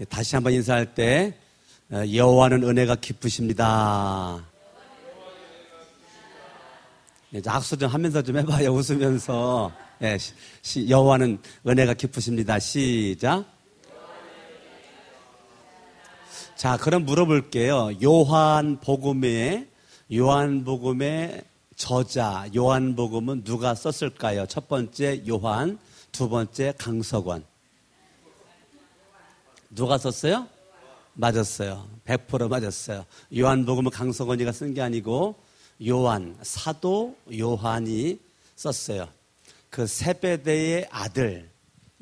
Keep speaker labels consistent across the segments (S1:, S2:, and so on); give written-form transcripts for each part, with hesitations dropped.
S1: 다시 한번 인사할 때 여호와는 은혜가 깊으십니다. 악수 좀 하면서 좀 해봐요. 웃으면서. 여호와는 은혜가 깊으십니다. 시작. 자, 그럼 물어볼게요. 요한복음의 저자 요한복음은 누가 썼을까요? 첫 번째 요한, 두 번째 강석원. 누가 썼어요? 맞았어요. 100% 맞았어요. 요한복음은 강석원이가 쓴 게 아니고 사도 요한이 썼어요. 그 세베대의 아들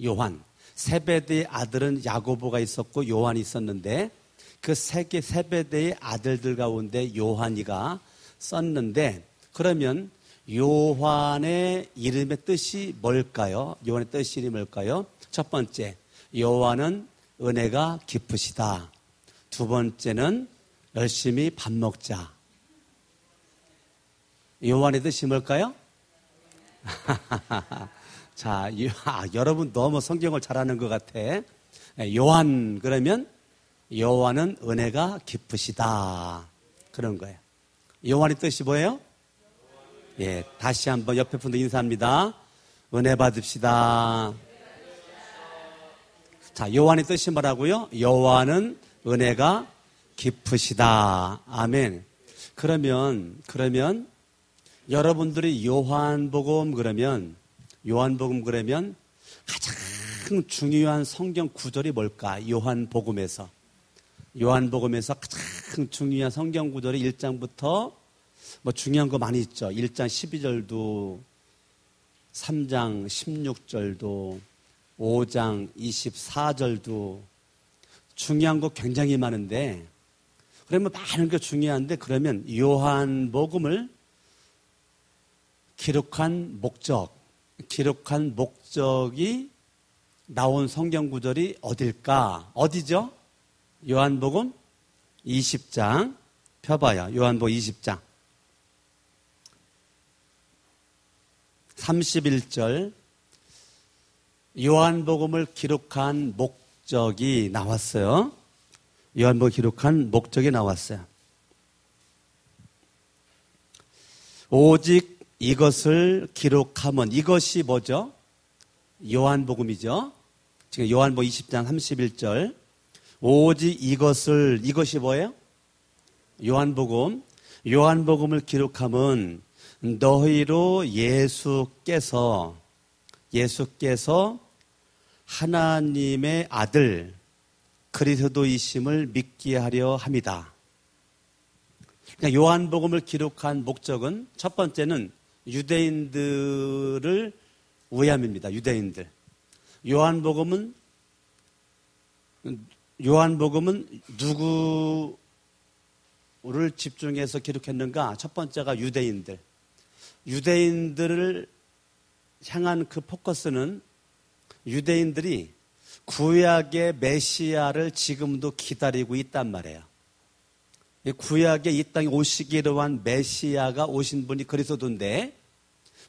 S1: 요한, 세베대의 아들은 야고보가 있었고 요한이 있었는데 그 세베대의 아들들 가운데 요한이가 썼는데, 그러면 요한의 이름의 뜻이 뭘까요? 요한의 뜻이 뭘까요? 첫 번째, 요한은 은혜가 깊으시다. 두 번째는 열심히 밥 먹자. 요한의 뜻이 뭘까요? 자, 여러분 너무 성경을 잘하는 것 같아. 요한, 그러면 요한은 은혜가 깊으시다. 그런 거예요. 요한의 뜻이 뭐예요? 다시 한번 옆에 분들 인사합니다. 은혜 받읍시다. 자, 요한의 뜻이 뭐라고요? 요한은 은혜가 깊으시다. 아멘. 그러면 여러분들이 요한복음 그러면 가장 중요한 성경 구절이 뭘까? 요한복음에서 가장 중요한 성경 구절이 1장부터 중요한 거 많이 있죠. 1장 12절도 3장 16절도 5장 24절도 중요한 거 굉장히 많은데, 그러면 많은 게 중요한데, 그러면 요한복음을 기록한 목적이 나온 성경 구절이 어딜까? 어디죠? 요한복음 20장 펴봐요. 요한복음 20장 31절 요한복음을 기록한 목적이 나왔어요. 요한복음을 기록한 목적이 나왔어요. 오직 이것을 기록하면, 이것이 뭐죠? 요한복음이죠. 지금 요한복음 20장 31절 오직 이것이 뭐예요? 요한복음을 기록하면 너희로 예수께서 하나님의 아들 그리스도이심을 믿게 하려 함이다. 그러니까 요한복음을 기록한 목적은 첫 번째는 유대인들을 위함입니다. 유대인들. 요한복음은 누구를 집중해서 기록했는가? 첫 번째가 유대인들을 향한 그 포커스는 유대인들이 구약의 메시아를 지금도 기다리고 있단 말이에요. 구약의 이 땅에 오시기로 한 메시아가 오신 분이 그리스도인데,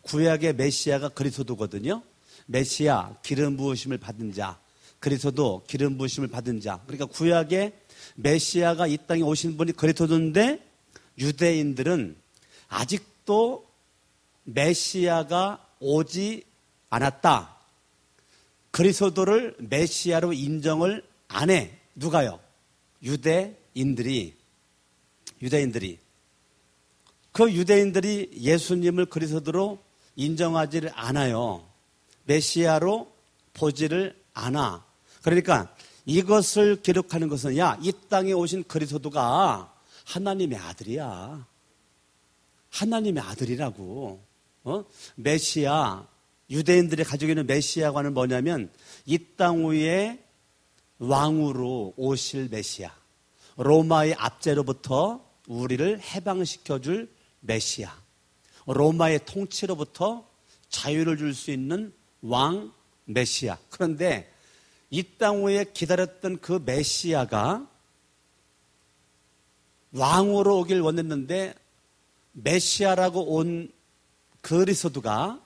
S1: 구약의 메시아가 그리스도거든요. 메시아, 기름 부으심을 받은 자, 그리스도, 기름 부으심을 받은 자. 그러니까 구약의 메시아가 이 땅에 오신 분이 그리스도인데, 유대인들은 아직도 메시아가 오지 않았다. 그리스도를 메시아로 인정을 안 해. 누가요? 유대인들이. 그 유대인들이 예수님을 그리스도로 인정하지를 않아요. 메시아로 보지를 않아. 그러니까 이것을 기록하는 것은, 이 땅에 오신 그리스도가 하나님의 아들이야. 하나님의 아들이라고. 메시아, 유대인들이 가지고 있는 메시아관은 뭐냐면 이 땅 위에 왕으로 오실 메시아, 로마의 압제로부터 우리를 해방시켜줄 메시아, 로마의 통치로부터 자유를 줄 수 있는 왕 메시아. 그런데 이 땅 위에 기다렸던 그 메시아가 왕으로 오길 원했는데, 메시아라고 온 그리스도가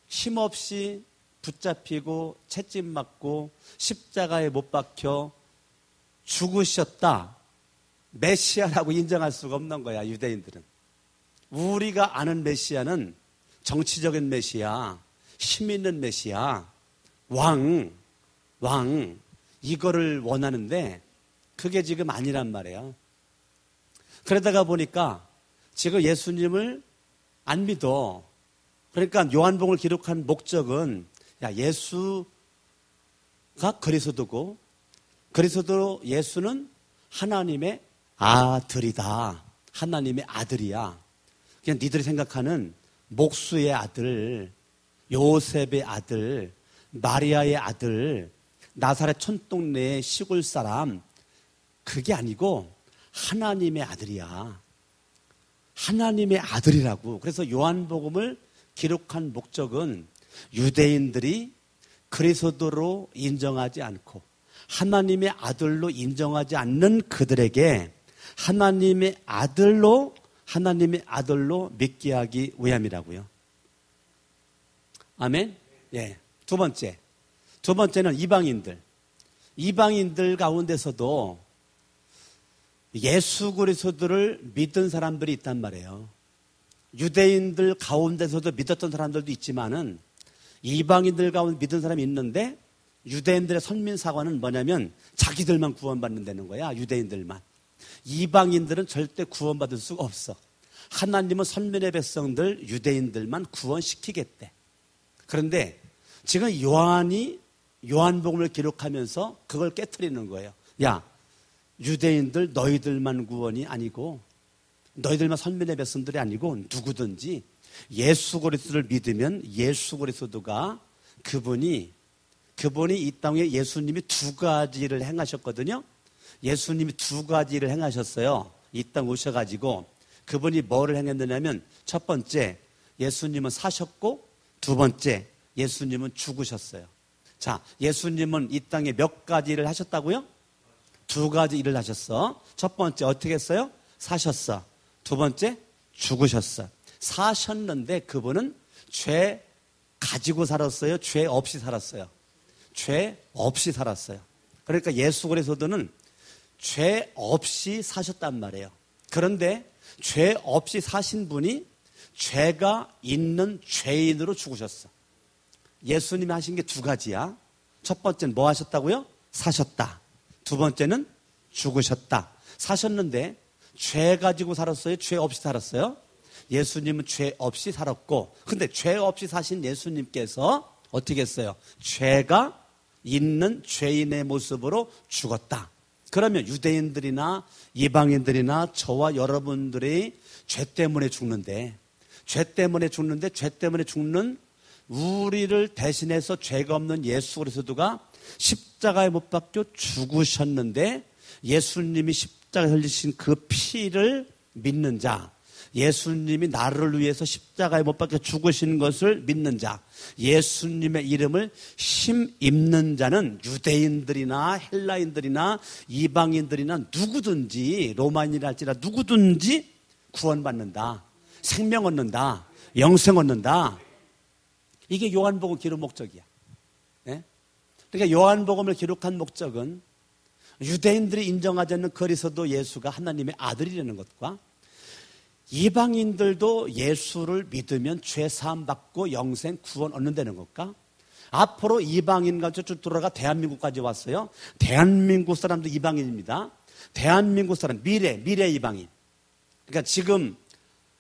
S1: 힘없이 붙잡히고 채찍 맞고 십자가에 못 박혀 죽으셨다. 메시아라고 인정할 수가 없는 거야, 유대인들은. 우리가 아는 메시아는 정치적인 메시아, 힘 있는 메시아, 왕, 이거를 원하는데 그게 지금 아니란 말이에요. 그러다가 보니까 지금 예수님을 안 믿어. 그러니까 요한복음을 기록한 목적은 예수가 그리스도고 그리스도 예수는 하나님의 아들이다. 하나님의 아들이야. 그냥 니들이 생각하는 목수의 아들, 요셉의 아들, 마리아의 아들, 나사렛 촌동네의 시골 사람, 그게 아니고 하나님의 아들이야. 하나님의 아들이라고. 그래서 요한복음을 기록한 목적은 유대인들이 그리스도로 인정하지 않고 하나님의 아들로 인정하지 않는 그들에게 하나님의 아들로 믿게 하기 위함이라고요. 아멘? 예. 두 번째는 이방인들 가운데서도 예수 그리스도를 믿은 사람들이 있단 말이에요. 유대인들 가운데서도 믿었던 사람들도 있지만은 이방인들 가운데 믿은 사람이 있는데 유대인들의 선민사관은 뭐냐면 자기들만 구원받는다는 거야. 유대인들만. 이방인들은 절대 구원받을 수가 없어. 하나님은 선민의 백성들 유대인들만 구원시키겠대. 그런데 지금 요한이 요한복음을 기록하면서 그걸 깨트리는 거예요. 야, 유대인들 너희들만 구원이 아니고 너희들만 선민의 백성들이 아니고 누구든지 예수 그리스도를 믿으면 예수 그리스도가 그분이 이 땅에 예수님이 두 가지를 행하셨거든요. 예수님이 두 가지를 행하셨어요. 이 땅 오셔가지고 그분이 뭐를 행했느냐면 첫 번째 예수님은 사셨고 두 번째 예수님은 죽으셨어요. 자, 예수님은 이 땅에 몇 가지 일을 하셨다고요? 두 가지 일을 하셨어. 첫 번째 어떻게 했어요? 사셨어. 두 번째 죽으셨어. 사셨는데 그분은 죄 가지고 살았어요? 죄 없이 살았어요? 죄 없이 살았어요. 그러니까 예수 그리스도는 죄 없이 사셨단 말이에요. 그런데 죄 없이 사신 분이 죄가 있는 죄인으로 죽으셨어. 예수님이 하신 게 두 가지야. 첫 번째는 뭐 하셨다고요? 사셨다. 두 번째는 죽으셨다. 사셨는데 죄 가지고 살았어요? 죄 없이 살았어요? 예수님은 죄 없이 살았고, 근데 죄 없이 사신 예수님께서 어떻게 했어요? 죄가 있는 죄인의 모습으로 죽었다. 그러면 유대인들이나 이방인들이나 저와 여러분들이 죄 때문에 죽는 우리를 대신해서 죄가 없는 예수 그리스도가 십자가에 못 박혀 죽으셨는데 예수님이 십자가에 흘리신 그 피를 믿는 자, 예수님이 나를 위해서 십자가에 못 박혀 죽으신 것을 믿는 자, 예수님의 이름을 힘입는 자는 유대인들이나 헬라인들이나 이방인들이나 누구든지 로마인이라 할지라 누구든지 구원받는다. 생명 얻는다. 영생 얻는다. 이게 요한복음 기록 목적이야. 네? 그러니까 요한복음을 기록한 목적은 유대인들이 인정하지 않는 그리스도 예수가 하나님의 아들이라는 것과 이방인들도 예수를 믿으면 죄 사함 받고 영생 구원 얻는다는 것과 앞으로 이방인까지 쭉 돌아가 대한민국까지 왔어요. 대한민국 사람도 이방인입니다. 대한민국 사람 미래 이방인. 그러니까 지금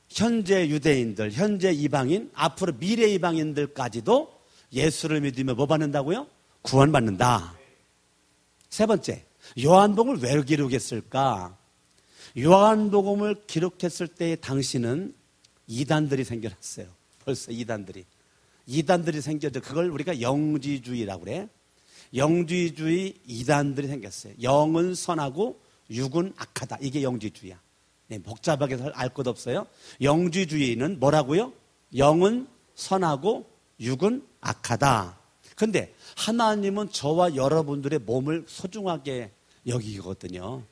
S1: 현재 유대인들, 현재 이방인, 앞으로 미래 이방인들까지도 예수를 믿으면 뭐 받는다고요? 구원받는다. 세 번째, 요한복음을 왜 기록했을까? 요한복음을 기록했을 때 당시는 이단들이 생겨났어요. 벌써 이단들이 생겨서 그걸 우리가 영지주의라고 그래. 영지주의 이단들이 생겼어요. 영은 선하고 육은 악하다. 이게 영지주의야. 네, 복잡하게 알 것 없어요. 영지주의는 뭐라고요? 영은 선하고 육은 악하다. 그런데 하나님은 저와 여러분들의 몸을 소중하게 여기거든요.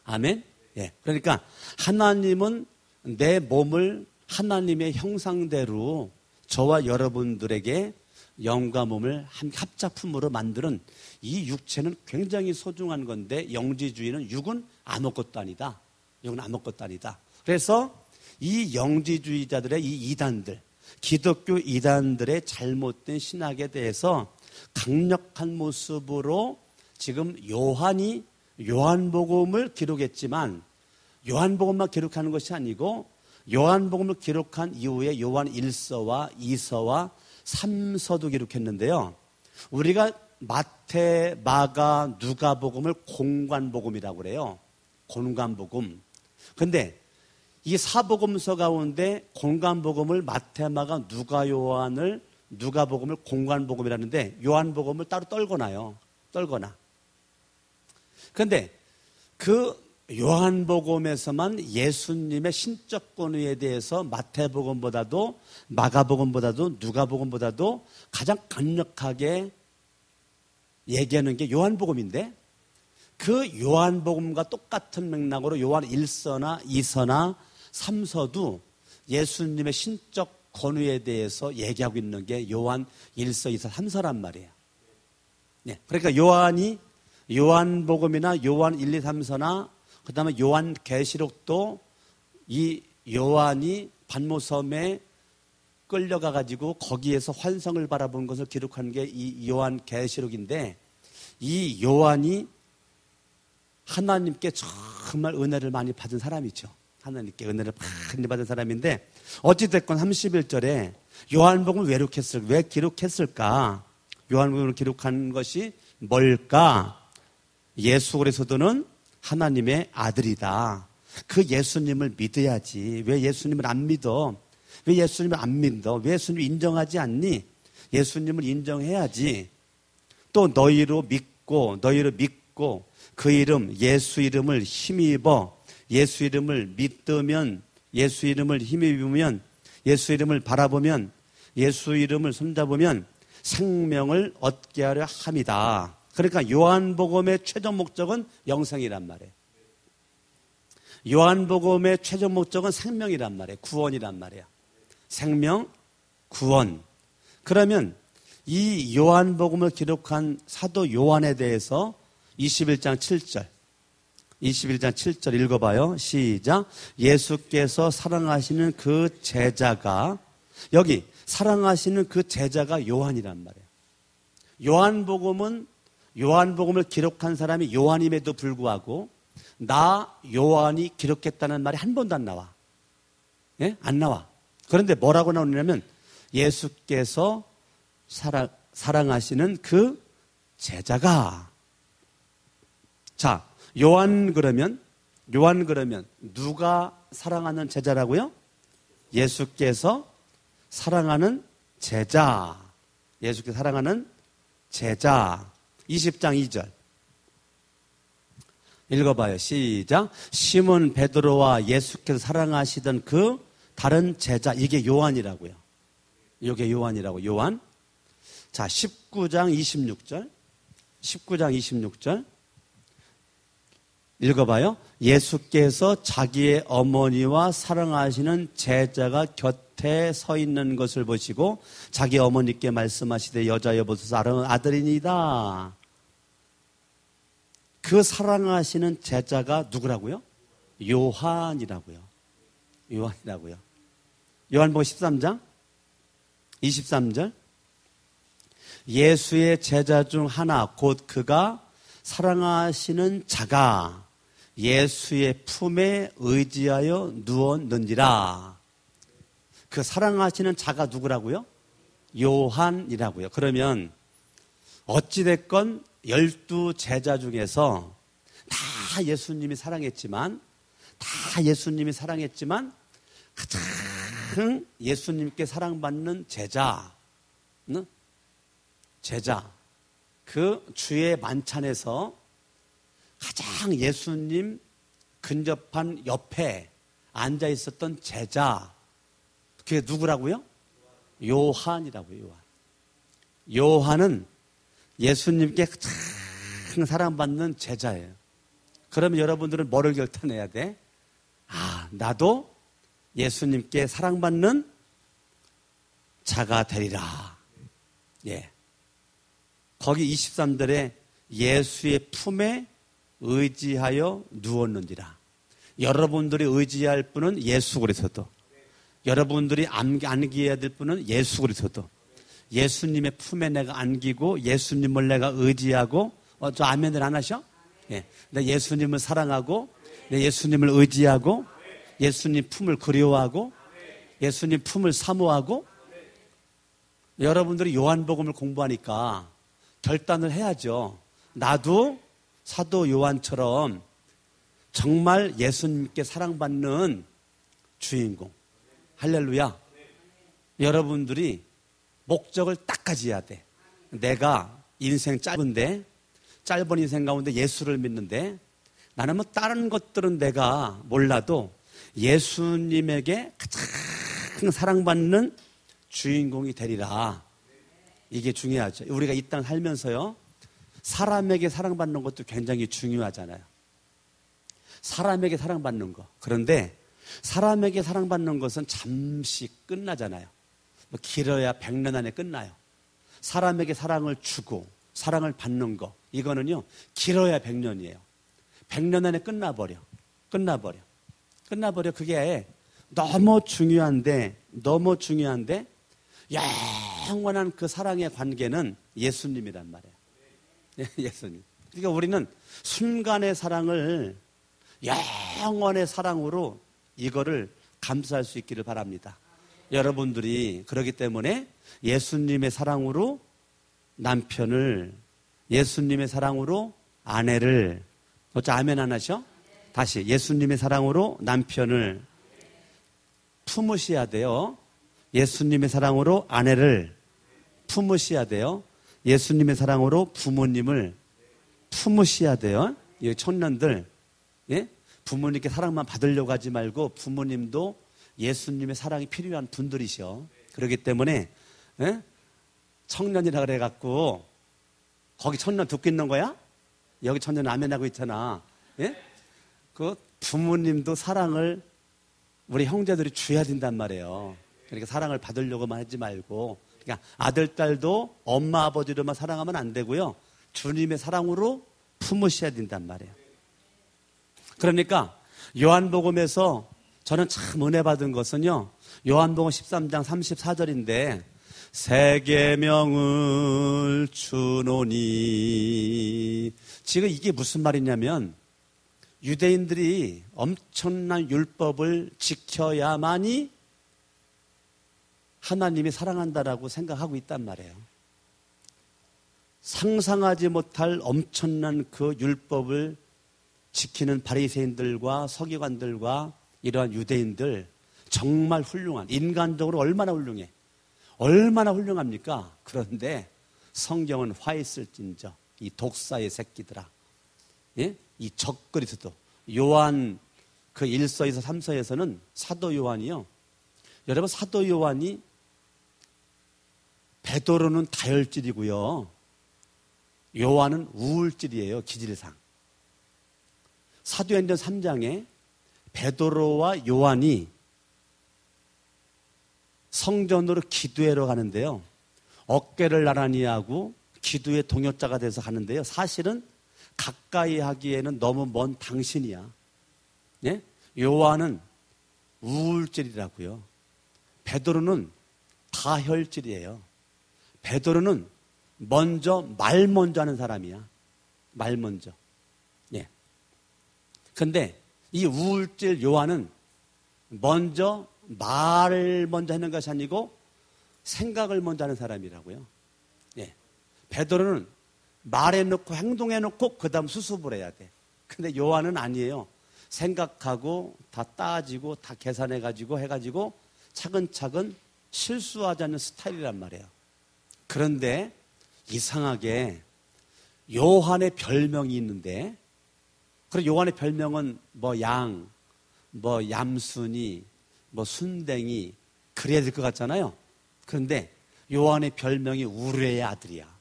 S1: 아멘? 예. 그러니까 하나님은 내 몸을 하나님의 형상대로 저와 여러분들에게 영과 몸을 한 합작품으로 만드는 이 육체는 굉장히 소중한 건데 영지주의는 육은 아무것도 아니다. 육은 아무것도 아니다. 그래서 이 영지주의자들의 이 이단들, 기독교 이단들의 잘못된 신학에 대해서 강력한 모습으로 지금 요한이 요한복음을 기록했지만 요한복음만 기록하는 것이 아니고 요한복음을 기록한 이후에 요한 1서와 2서와 3서도 기록했는데요. 우리가 마태, 마가, 누가복음을 공관복음이라고 그래요. 공관복음. 근데 이 사복음서 가운데 공관복음을 마태, 마가, 누가, 요한을 누가복음을 공관복음이라는데 요한복음을 따로 떨거나요. 떨거나. 그런데 그 요한복음에서만 예수님의 신적 권위에 대해서 마태복음보다도 마가복음보다도 누가복음보다도 가장 강력하게 얘기하는 게 요한복음인데 그 요한복음과 똑같은 맥락으로 요한 1서나 2서나 3서도 예수님의 신적 권위에 대해서 얘기하고 있는 게 요한 1서, 2서, 3서란 말이에요. 네. 그러니까 요한이 요한복음이나 요한 1, 2, 3서나 그 다음에 요한계시록도 이 요한이 반모섬에 끌려가가지고 거기에서 환상을 바라본 것을 기록한 게 이 요한계시록인데 이 요한이 하나님께 정말 은혜를 많이 받은 사람이죠. 하나님께 은혜를 많이 받은 사람인데 어찌됐건 31절에 요한복음을 왜 기록했을까? 요한복음을 기록한 것이 뭘까? 예수 그리스도는 하나님의 아들이다. 그 예수님을 믿어야지. 왜 예수님을 안 믿어? 왜 예수님을 안 믿어? 왜 예수님을 인정하지 않니? 예수님을 인정해야지. 또 너희로 믿고 그 이름 예수 이름을 힘입어 예수 이름을 믿으면 예수 이름을 힘입으면 예수 이름을 바라보면 예수 이름을 손잡으면 생명을 얻게 하려 함이다. 그러니까 요한복음의 최종 목적은 영생이란 말이에요. 요한복음의 최종 목적은 생명이란 말이에요. 구원이란 말이에요. 생명, 구원. 그러면 이 요한복음을 기록한 사도 요한에 대해서 21장 7절 읽어봐요. 시작. 예수께서 사랑하시는 그 제자가 여기 사랑하시는 그 제자가 요한이란 말이에요. 요한복음을 기록한 사람이 요한임에도 불구하고 나 요한이 기록했다는 말이 한 번도 안 나와. 예? 안 나와. 그런데 뭐라고 나오냐면 예수께서 사랑하시는 그 제자가. 자, 요한 그러면 누가 사랑하는 제자라고요? 예수께서 사랑하는 제자. 예수께서 사랑하는 제자. 20장 2절 읽어봐요. 시작. 시몬 베드로와 예수께서 사랑하시던 그 다른 제자. 이게 요한이라고요. 이게 요한이라고. 요한. 자, 19장 26절 읽어봐요. 예수께서 자기의 어머니와 사랑하시는 제자가 곁에 서 있는 것을 보시고 자기 어머니께 말씀하시되 여자여 보소서 아들이니이다. 그 사랑하시는 제자가 누구라고요? 요한이라고요. 요한복음 13장 23절 예수의 제자 중 하나 곧 그가 사랑하시는 자가 예수의 품에 의지하여 누웠는지라. 그 사랑하시는 자가 누구라고요? 요한이라고요. 그러면 어찌됐건 12제자 중에서 다 예수님이 사랑했지만 가장 예수님께 사랑받는 제자 그 주의 만찬에서 가장 예수님 근접한 옆에 앉아 있었던 제자 그게 누구라고요? 요한이라고요. 요한은 예수님께 가장 사랑받는 제자예요. 그러면 여러분들은 뭐를 결단해야 돼? 나도 예수님께 사랑받는 자가 되리라. 예. 거기 23절에 예수의 품에 의지하여 누웠는지라. 여러분들이 의지할 분은 예수 그리스도. 여러분들이 안기해야 될 분은 예수 그리스도. 예수님의 품에 내가 안기고 예수님을 내가 의지하고 저 아멘들 안 하셔? 예. 내 예수님을 사랑하고 내 예수님을 의지하고 예수님 품을 그리워하고 예수님 품을 사모하고 여러분들이 요한복음을 공부하니까 결단을 해야죠. 나도 사도 요한처럼 정말 예수님께 사랑받는 주인공. 할렐루야. 여러분들이 목적을 딱 가져야 돼. 내가 인생 짧은 인생 가운데 예수를 믿는데 나는 뭐 다른 것들은 내가 몰라도 예수님에게 가장 사랑받는 주인공이 되리라. 이게 중요하죠. 우리가 이 땅 살면서요, 사람에게 사랑받는 것도 굉장히 중요하잖아요. 사람에게 사랑받는 거. 그런데 사람에게 사랑받는 것은 잠시 끝나잖아요. 뭐 길어야 100년 안에 끝나요. 사람에게 사랑을 주고 사랑을 받는 거, 이거는요 길어야 100년이에요. 100년 안에 끝나버려. 그게 너무 중요한데 영원한 그 사랑의 관계는 예수님이란 말이에요. 예수님. 그러니까 우리는 순간의 사랑을 영원의 사랑으로 이거를 감수할 수 있기를 바랍니다. 여러분들이 그렇기 때문에 예수님의 사랑으로 남편을, 예수님의 사랑으로 아내를, 어째 아멘 안 하셔? 다시 예수님의 사랑으로 남편을 품으셔야 돼요. 예수님의 사랑으로 아내를 품으셔야 돼요. 예수님의 사랑으로 부모님을 품으셔야 돼요. 이 청년들, 예? 부모님께 사랑만 받으려고 하지 말고 부모님도 예수님의 사랑이 필요한 분들이셔. 그렇기 때문에 예? 청년이라 그래갖고 거기 청년 듣고 있는 거야? 여기 청년 아멘하고 있잖아. 예? 그 부모님도 사랑을 우리 형제들이 줘야 된단 말이에요. 그러니까 사랑을 받으려고만 하지 말고, 그러니까 아들, 딸도 엄마, 아버지로만 사랑하면 안 되고요. 주님의 사랑으로 품으셔야 된단 말이에요. 그러니까 요한복음에서 저는 참 은혜 받은 것은요, 요한복음 13장 34절인데 새 계명을 주노니, 지금 이게 무슨 말이냐면 유대인들이 엄청난 율법을 지켜야만이 하나님이 사랑한다라고 생각하고 있단 말이에요. 상상하지 못할 엄청난 그 율법을 지키는 바리새인들과 서기관들과 이러한 유대인들, 정말 훌륭한, 인간적으로 얼마나 훌륭해, 얼마나 훌륭합니까? 그런데 성경은 화 있을진저 이 독사의 새끼들아, 예? 이 적그리스도. 요한 그 1서에서 3서에서는 사도 요한이요, 여러분 사도 요한이 베드로는 다혈질이고요, 요한은 우울질이에요. 기질상. 사도행전 3장에 베드로와 요한이 성전으로 기도하러 가는데요, 어깨를 나란히 하고 기도의 동역자가 돼서 가는데요, 사실은 가까이 하기에는 너무 먼 당신이야. 예? 요한은 우울질이라고요. 베드로는 다혈질이에요. 베드로는 말 먼저 하는 사람이야. 말 먼저. 예. 근데 이 우울질 요한은 말을 먼저 하는 것이 아니고 생각을 먼저 하는 사람이라고요. 예. 베드로는 말해놓고 행동해놓고 그 다음 수습을 해야 돼. 근데 요한은 아니에요. 생각하고 다 따지고 다 계산해가지고 해가지고 차근차근 실수하지 않는 스타일이란 말이에요. 그런데 이상하게 요한의 별명이 있는데, 그리고 요한의 별명은 뭐 양, 뭐 얌순이, 뭐 순댕이 그래야 될 것 같잖아요. 그런데 요한의 별명이 우르의 아들이야.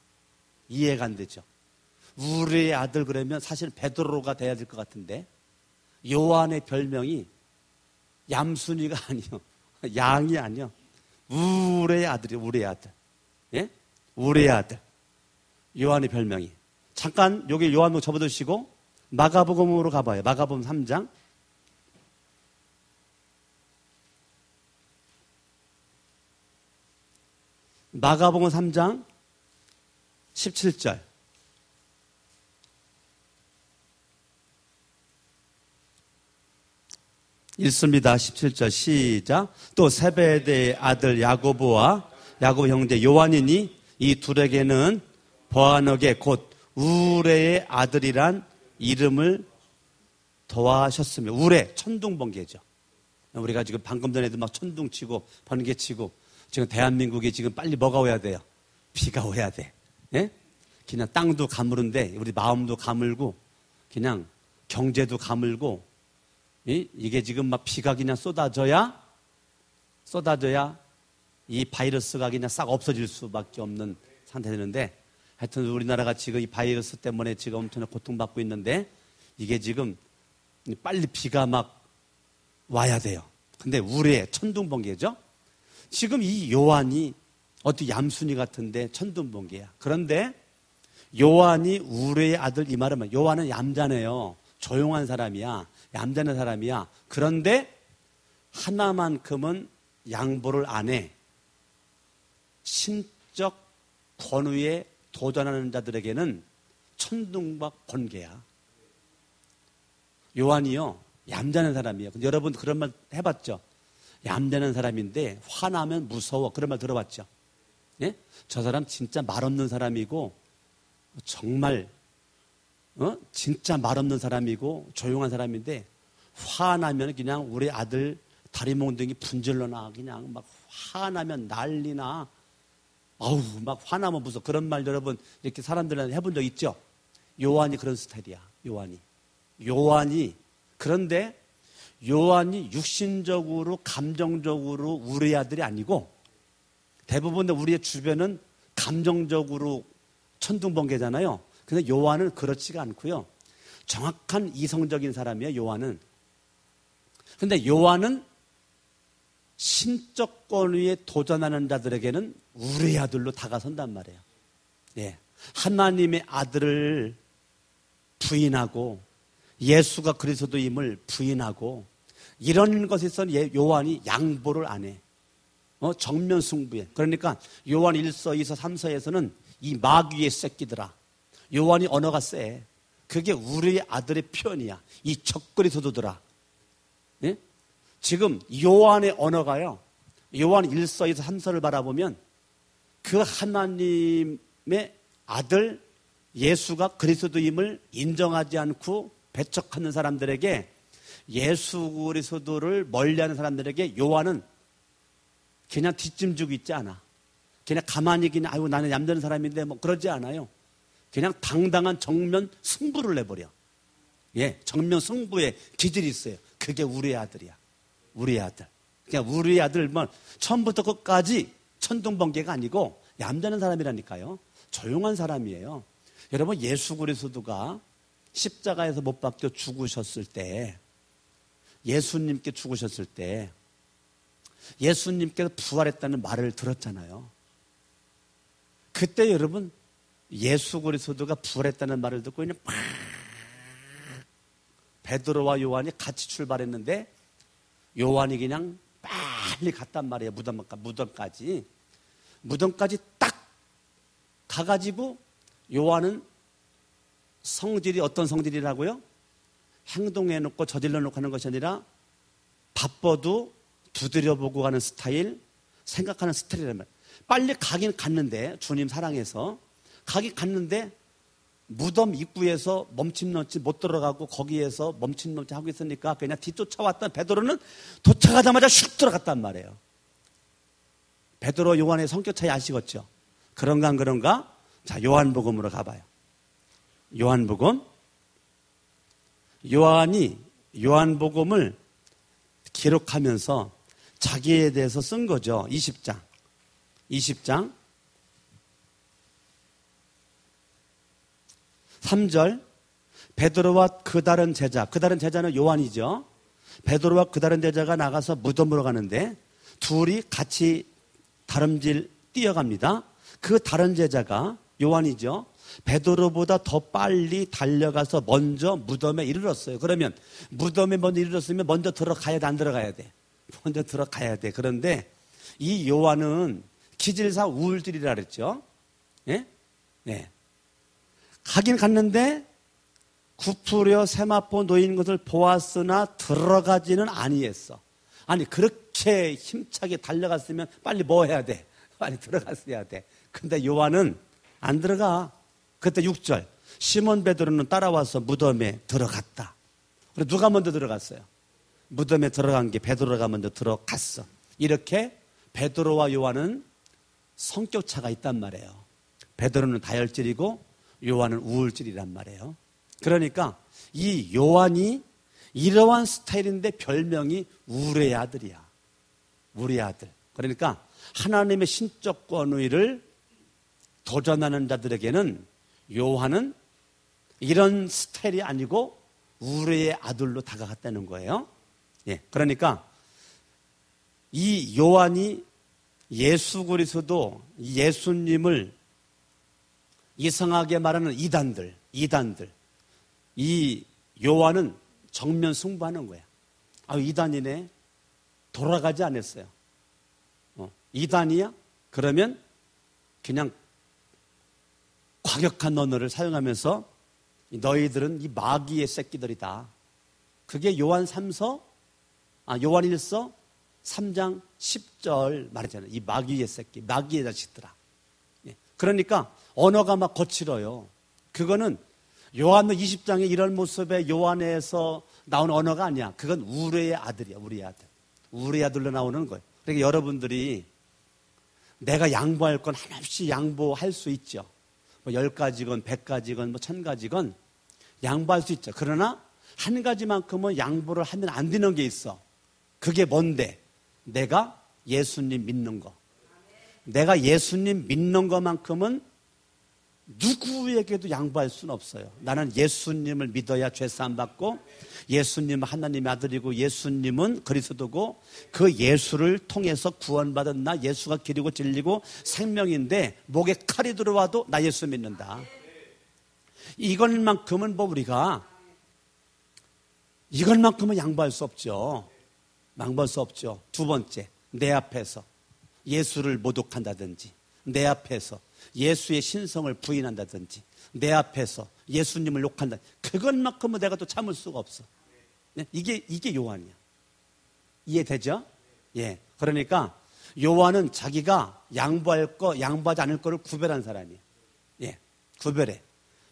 S1: 이해가 안 되죠. 우르의 아들 그러면 사실 베드로가 돼야 될 것 같은데 요한의 별명이 얌순이가 아니요, 양이 아니요, 우르의 아들이에요. 우르의 아들. 예? 우레의 아들. 요한의 별명이. 잠깐 여기 요한복음 접어두시고 마가복음으로 가봐요. 마가복음 3장. 마가복음 3장 17절. 읽습니다. 17절 시작. 또 세베대의 아들 야고보와 야고보 형제 요한이니 이 둘에게는 보아너게 곧 우레의 아들이란 이름을 더하셨으며. 우레, 천둥번개죠. 우리가 지금 방금 전에도 막 천둥 치고 번개 치고 지금 대한민국이 지금 빨리 뭐가 오야 돼요? 비가 오야 돼. 예? 그냥 땅도 가무른데 우리 마음도 가물고 그냥 경제도 가물고 이게 지금 막 비가 그냥 쏟아져야 이 바이러스가 그냥 싹 없어질 수밖에 없는 상태 되는데, 하여튼 우리나라가 지금 이 바이러스 때문에 지금 엄청나게 고통받고 있는데 이게 지금 빨리 비가 막 와야 돼요. 근데 우레 천둥번개죠. 지금 이 요한이 어떻게 얌순이 같은데 천둥번개야. 그런데 요한이 우레의 아들, 이 말은 요한은 얌전해요. 조용한 사람이야. 얌전한 사람이야. 그런데 하나만큼은 양보를 안 해. 신적 권위에 도전하는 자들에게는 천둥과 번개야. 요한이요, 얌전한 사람이에요. 근데 여러분 그런 말 해봤죠? 얌전한 사람인데 화나면 무서워. 그런 말 들어봤죠? 예? 저 사람 진짜 말 없는 사람이고 정말 진짜 말 없는 사람이고 조용한 사람인데 화나면 그냥 우리 아들 다리 몽둥이 분질러 나. 그냥 막 화나면 난리나. 아우, 막 화나면 무서워. 그런 말 여러분 이렇게 사람들한테 해본 적 있죠? 요한이 그런 스타일이야. 요한이. 그런데 요한이 육신적으로 감정적으로 우리의 아들이 아니고 대부분 우리의 주변은 감정적으로 천둥번개잖아요. 근데 요한은 그렇지가 않고요. 정확한 이성적인 사람이에요, 요한은. 근데 요한은 신적 권위에 도전하는 자들에게는 우리의 아들로 다가선단 말이에요. 예. 하나님의 아들을 부인하고 예수가 그리스도임을 부인하고 이런 것에서는 요한이 양보를 안 해. 정면 승부해. 그러니까 요한 1서, 2서, 3서에서는 이 마귀의 새끼들아. 요한이 언어가 세. 그게 우리의 아들의 표현이야. 이 적그리스도들아. 예? 지금 요한의 언어가요. 요한 1서, 2서, 3서를 바라보면 그 하나님의 아들 예수가 그리스도임을 인정하지 않고 배척하는 사람들에게, 예수 그리스도를 멀리하는 사람들에게 요한은 그냥 뒷짐 주고 있지 않아. 그냥 가만히 그냥 아이고 나는 얌전한 사람인데 뭐 그러지 않아요. 그냥 당당한 정면 승부를 내버려. 예, 정면 승부에 기질이 있어요. 그게 우리의 아들이야. 우리의 아들. 그냥 우리의 아들 뭐 처음부터 끝까지 천둥번개가 아니고 얌전한 사람이라니까요. 조용한 사람이에요. 여러분, 예수 그리스도가 십자가에서 못 박혀 죽으셨을 때, 예수님께 죽으셨을 때 예수님께서 부활했다는 말을 들었잖아요. 그때 여러분 예수 그리스도가 부활했다는 말을 듣고 그냥 팍 베드로와 요한이 같이 출발했는데 요한이 그냥 빨리 갔단 말이에요. 무덤까지 딱 가가지고 요한은 성질이 어떤 성질이라고요? 행동해놓고 저질러놓고 하는 것이 아니라 바빠도 두드려보고 가는 스타일, 생각하는 스타일이란 말이에요. 빨리 가긴 갔는데, 주님 사랑해서 가긴 갔는데 무덤 입구에서 멈칫멈칫 못 들어가고 거기에서 멈칫멈칫 하고 있으니까 그냥 뒤쫓아왔던 베드로는 도착하자마자 슉 들어갔단 말이에요. 베드로 요한의 성격 차이 아시겠죠? 그런가 안 그런가? 자, 요한복음으로 가봐요. 요한복음. 요한이 요한복음을 기록하면서 자기에 대해서 쓴 거죠. 20장 3절. 베드로와 그 다른 제자는 요한이죠. 베드로와 그 다른 제자가 나가서 무덤으로 가는데 둘이 같이 다름질 뛰어갑니다. 그 다른 제자가 요한이죠. 베드로보다 더 빨리 달려가서 먼저 무덤에 이르렀어요. 그러면 무덤에 먼저 이르렀으면 먼저 들어가야 돼, 안 들어가야 돼? 먼저 들어가야 돼. 그런데 이 요한은 기질상 우울질이라 그랬죠. 예? 네. 가긴 갔는데 구부려 세마포 놓인 것을 보았으나 들어가지는 아니했어. 아니 그렇게 힘차게 달려갔으면 빨리 뭐 해야 돼? 빨리 들어갔어야 돼. 근데 요한은 안 들어가. 그때 6절 시몬 베드로는 따라와서 무덤에 들어갔다. 그리고 누가 먼저 들어갔어요? 무덤에 들어간 게 베드로가 먼저 들어갔어. 이렇게 베드로와 요한은 성격 차가 있단 말이에요. 베드로는 다혈질이고 요한은 우울질이란 말이에요. 그러니까 이 요한이 이러한 스타일인데 별명이 우울의 아들이야. 우울의 아들. 그러니까 하나님의 신적 권위를 도전하는 자들에게는 요한은 이런 스타일이 아니고 우울의 아들로 다가갔다는 거예요. 예, 그러니까 이 요한이 예수 그리스도 예수님을 이상하게 말하는 이단들, 이 요한은 정면 승부하는 거야. 아, 이단이네. 돌아가지 않았어요. 이단이야? 그러면 그냥 과격한 언어를 사용하면서 너희들은 이 마귀의 새끼들이다. 그게 요한 1서 3장 10절 말했잖아요. 이 마귀의 새끼, 마귀의 자식들아. 그러니까 언어가 막 거칠어요. 그거는 요한의 20장에 이런 모습의 요한에서 나온 언어가 아니야. 그건 우레의 아들이야, 우리의 아들. 우리의 아들로 나오는 거예요. 그러니까 여러분들이 내가 양보할 건 한없이 양보할 수 있죠. 뭐 10가지건 100가지건 뭐 1000가지건 양보할 수 있죠. 그러나 한 가지만큼은 양보를 하면 안 되는 게 있어. 그게 뭔데? 내가 예수님 믿는 거. 내가 예수님 믿는 것만큼은 누구에게도 양보할 수는 없어요. 나는 예수님을 믿어야 죄사함 받고 예수님은 하나님의 아들이고 예수님은 그리스도고 그 예수를 통해서 구원받은 나 예수가 길이고 진리고 생명인데 목에 칼이 들어와도 나 예수 믿는다. 이것만큼은 뭐 우리가 이것만큼은 양보할 수 없죠. 양보할 수 없죠. 두 번째, 내 앞에서 예수를 모독한다든지 내 앞에서 예수의 신성을 부인한다든지 내 앞에서 예수님을 욕한다. 그것만큼은 내가 또 참을 수가 없어. 네? 이게 요한이야. 이해되죠? 예. 그러니까 요한은 자기가 양보할 거, 양보하지 않을 거를 구별한 사람이에요. 예. 구별해.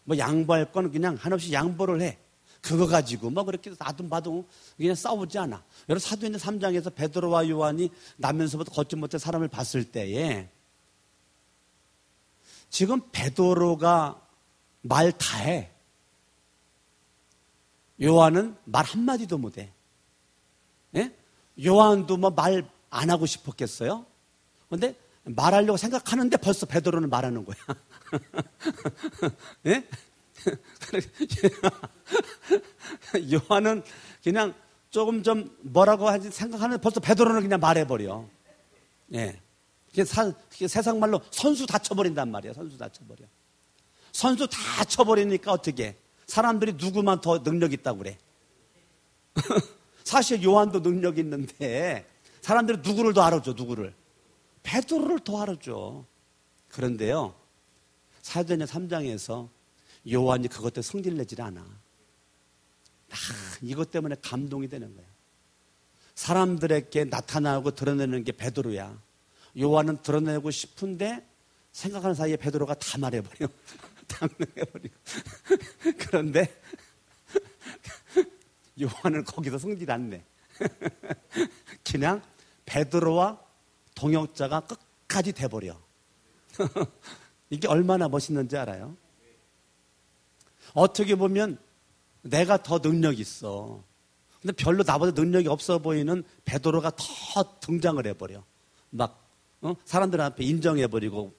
S1: 뭐 양보할 거는 그냥 한없이 양보를 해. 그거 가지고 뭐 그렇게 아둥바둥 그냥 싸우지 않아. 여러분 사도행전 3장에서 베드로와 요한이 나면서부터 걷지 못해 사람을 봤을 때에 지금 베드로가 말 다 해. 요한은 말 한마디도 못해. 예? 요한도 뭐 말 안 하고 싶었겠어요? 그런데 말하려고 생각하는데 벌써 베드로는 말하는 거야. 예? 요한은 그냥 조금 좀 뭐라고 하지 생각하는데 벌써 베드로는 그냥 말해버려. 예. 세상 말로 선수 다 쳐버린단 말이야. 선수 다 쳐버려. 선수 다 쳐버리니까 어떻게? 사람들이 누구만 더 능력 있다고 그래. 사실 요한도 능력 있는데 사람들이 누구를 더 알아줘? 누구를? 베드로를 더 알아줘. 그런데요. 사도행전 3장에서 요한이 그것 때문에 성질 내질 않아. 이것 때문에 감동이 되는 거야. 사람들에게 나타나고 드러내는 게 베드로야. 요한은 드러내고 싶은데 생각하는 사이에 베드로가 다 말해버려. 다 말해버리고. 그런데 요한은 거기서 성질 안 내. 그냥 베드로와 동역자가 끝까지 돼버려. 이게 얼마나 멋있는지 알아요? 어떻게 보면 내가 더 능력이 있어. 근데 별로 나보다 능력이 없어 보이는 베드로가 더 등장을 해버려. 막 사람들 앞에 인정해버리고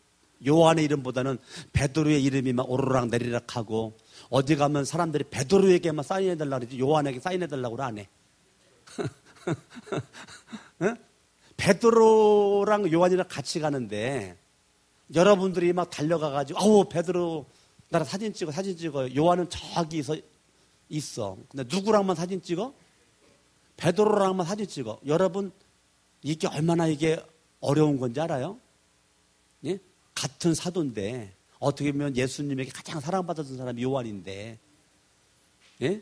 S1: 요한의 이름보다는 베드로의 이름이 막 오르락 내리락 하고 어디 가면 사람들이 베드로에게만 사인해달라고 그러지 요한에게 사인해달라고 안 해. 베드로랑 요한이랑 같이 가는데 여러분들이 막 달려가가지고 아우 베드로 나랑 사진 찍어. 요한은 저기 있어. 근데 누구랑만 사진 찍어? 베드로랑만 사진 찍어. 여러분 이게 얼마나 이게 어려운 건지 알아요? 예? 같은 사도인데 어떻게 보면 예수님에게 가장 사랑받았던 사람이 요한인데, 예?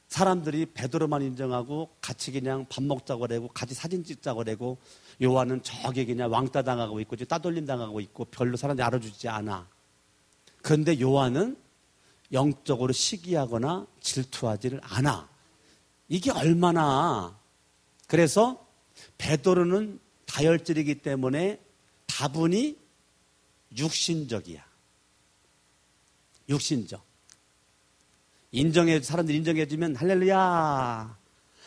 S1: 사람들이 베드로만 인정하고 같이 그냥 밥 먹자고 그러고 같이 사진 찍자고 그러고, 요한은 저기 그냥 왕따 당하고 있고 따돌림 당하고 있고 별로 사람들이 알아주지 않아. 그런데 요한은 영적으로 시기하거나 질투하지를 않아. 이게 얼마나. 그래서 베드로는 다혈질이기 때문에 다분히 육신적이야. 육신적. 사람들이 인정해주면 할렐루야.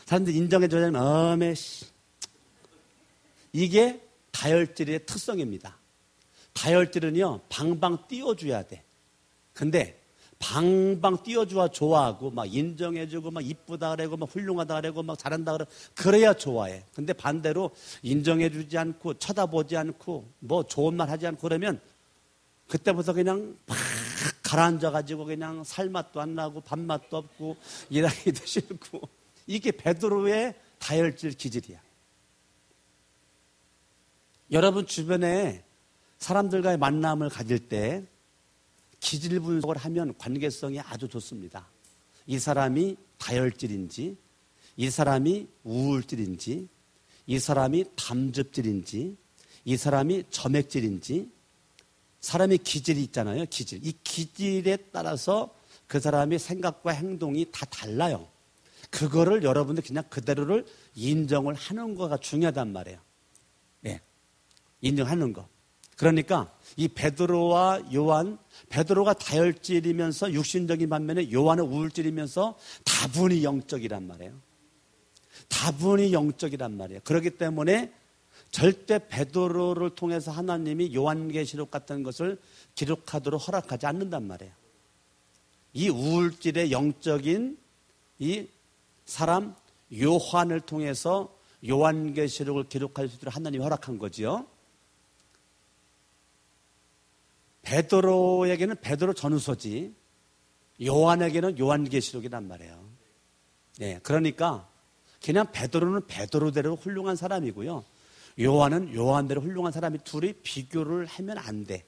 S1: 사람들이 인정해줘야 하면 이게 다혈질의 특성입니다. 다혈질은요, 방방 띄워줘야 돼. 근데 방방 띄워줘야 좋아하고 막 인정해주고 막 이쁘다 그러고 막 훌륭하다 그러고 막 잘한다 그러고 그래야 좋아해. 근데 반대로 인정해주지 않고 쳐다보지 않고 뭐 좋은 말 하지 않고 그러면 그때부터 그냥 막 가라앉아가지고 그냥 살맛도 안 나고 밥맛도 없고 일하기도 싫고. 이게 베드로의 다혈질 기질이야. 여러분 주변에 사람들과의 만남을 가질 때 기질 분석을 하면 관계성이 아주 좋습니다. 이 사람이 다혈질인지, 이 사람이 우울질인지, 이 사람이 담즙질인지, 이 사람이 점액질인지, 사람의 기질이 있잖아요. 기질. 이 기질에 따라서 그 사람의 생각과 행동이 다 달라요. 그거를 여러분들 그냥 그대로를 인정을 하는 거가 중요하단 말이에요. 네. 인정하는 거. 그러니까 이 베드로와 요한, 베드로가 다혈질이면서 육신적인 반면에 요한은 우울질이면서 다분히 영적이란 말이에요. 다분히 영적이란 말이에요. 그렇기 때문에 절대 베드로를 통해서 하나님이 요한계시록 같은 것을 기록하도록 허락하지 않는단 말이에요. 이 우울질의 영적인 이 사람 요한을 통해서 요한계시록을 기록할 수 있도록 하나님이 허락한 거지요. 베드로에게는 베드로 전후서지, 요한에게는 요한계시록이란 말이에요. 네, 그러니까 그냥 베드로는 베드로대로 훌륭한 사람이고요. 요한은 요한대로 훌륭한 사람이 둘이 비교를 하면 안 돼.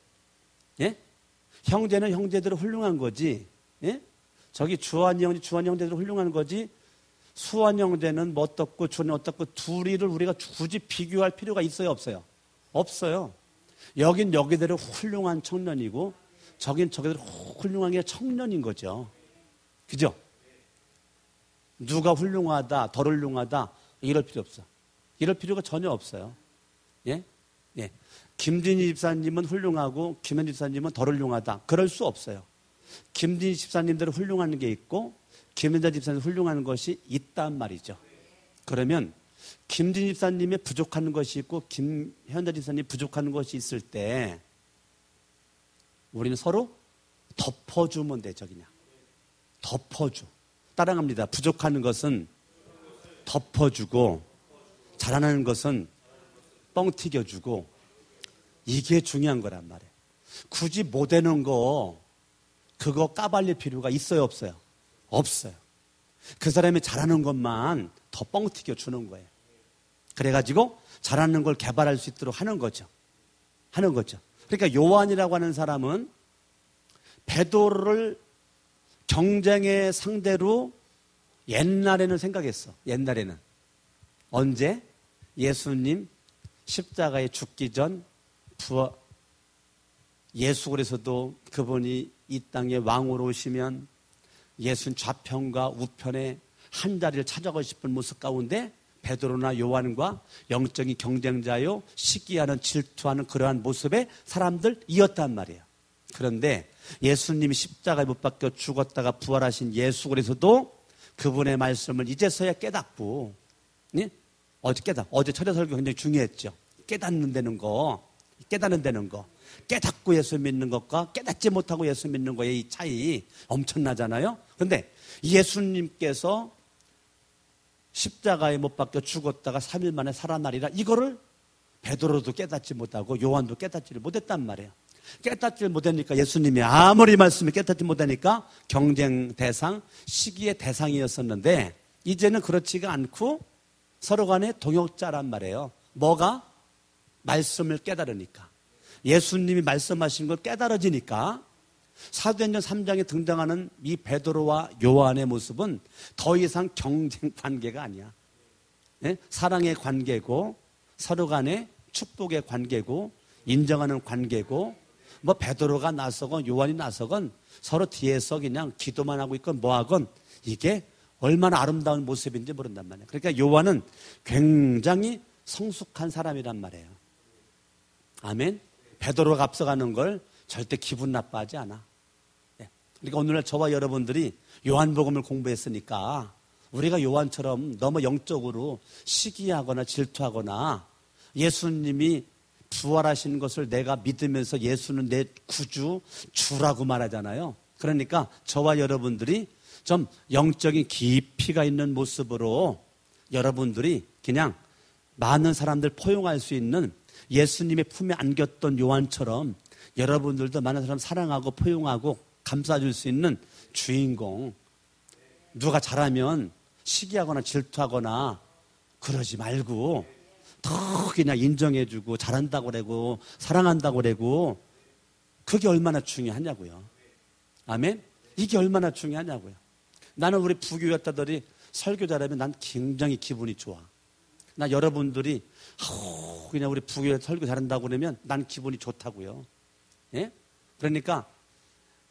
S1: 예? 형제는 형제대로 훌륭한 거지. 예? 저기 주한 형제대로 훌륭한 거지. 수한 형제는 뭐 어떻고 주는 어떻고 둘이를 우리가 굳이 비교할 필요가 있어요, 없어요? 없어요. 여긴 여기대로 훌륭한 청년이고 저긴 저기대로 훌륭한 게 청년인 거죠. 그죠? 누가 훌륭하다, 덜 훌륭하다 이럴 필요 없어. 이럴 필요가 전혀 없어요. 예? 예. 김진희 집사님은 훌륭하고 김현주 집사님은 덜 훌륭하다. 그럴 수 없어요. 김진희 집사님대로 훌륭한 게 있고 김현주 집사님 훌륭한 것이 있단 말이죠. 그러면 김진희 집사님의 부족한 것이 있고 김현주 집사님이 부족한 것이 있을 때 우리는 서로 덮어주면 되죠. 그냥 덮어줘. 따라갑니다. 부족한 것은 덮어주고 잘하는 것은 뻥 튀겨주고, 이게 중요한 거란 말이에요. 굳이 못되는 거 그거 까발릴 필요가 있어요, 없어요? 없어요. 그 사람이 잘하는 것만 더 뻥 튀겨주는 거예요. 그래가지고 잘하는 걸 개발할 수 있도록 하는 거죠. 그러니까 요한이라고 하는 사람은 베드로를 경쟁의 상대로 옛날에는 생각했어. 옛날에는. 언제? 예수님 십자가에 죽기 전 예수 그래서도 그분이 이 땅에 왕으로 오시면 예수는 좌편과 우편에 한 자리를 찾아가고 싶은 모습 가운데 베드로나 요한과 영적인 경쟁자요, 시기하는 질투하는 그러한 모습의 사람들이었단 말이에요. 그런데 예수님이 십자가에 못 박혀 죽었다가 부활하신 예수 그래서도 그분의 말씀을 이제서야 깨닫고, 네? 어제 철야 설교 굉장히 중요했죠. 깨닫는 거. 깨닫고 예수 믿는 것과 깨닫지 못하고 예수 믿는 거의 이 차이 엄청나잖아요. 그런데 예수님께서 십자가에 못 박혀 죽었다가 3일 만에 살아나리라, 이거를 베드로도 깨닫지 못하고 요한도 깨닫지를 못했단 말이에요. 깨닫지를 못하니까 예수님이 아무리 말씀을 깨닫지 못하니까 경쟁 대상, 시기의 대상이었었는데 이제는 그렇지가 않고 서로 간에 동역자란 말이에요. 뭐가? 말씀을 깨달으니까. 예수님이 말씀하신 걸 깨달아지니까 사도행전 3장에 등장하는 이 베드로와 요한의 모습은 더 이상 경쟁 관계가 아니야. 네? 사랑의 관계고 서로 간에 축복의 관계고 인정하는 관계고 뭐 베드로가 나서건 요한이 나서건 서로 뒤에서 그냥 기도만 하고 있건 뭐하건 이게 얼마나 아름다운 모습인지 모른단 말이에요. 그러니까 요한은 굉장히 성숙한 사람이란 말이에요. 아멘. 베드로가 앞서가는 걸 절대 기분 나빠하지 않아. 그러니까 오늘날 저와 여러분들이 요한복음을 공부했으니까 우리가 요한처럼 너무 영적으로 시기하거나 질투하거나 예수님이 부활하신 것을 내가 믿으면서 예수는 내 구주, 주라고 말하잖아요. 그러니까 저와 여러분들이 좀 영적인 깊이가 있는 모습으로 여러분들이 그냥 많은 사람들 포용할 수 있는 예수님의 품에 안겼던 요한처럼 여러분들도 많은 사람 사랑하고 포용하고 감싸줄 수 있는 주인공. 누가 잘하면 시기하거나 질투하거나 그러지 말고 더 그냥 인정해주고 잘한다고 그러고 사랑한다고 그러고 그게 얼마나 중요하냐고요. 아멘? 이게 얼마나 중요하냐고요. 나는 우리 부교육자들이 설교 잘하면 난 굉장히 기분이 좋아. 나 여러분들이 그냥 우리 부교육 설교 잘한다고 그러면 난 기분이 좋다고요. 예? 그러니까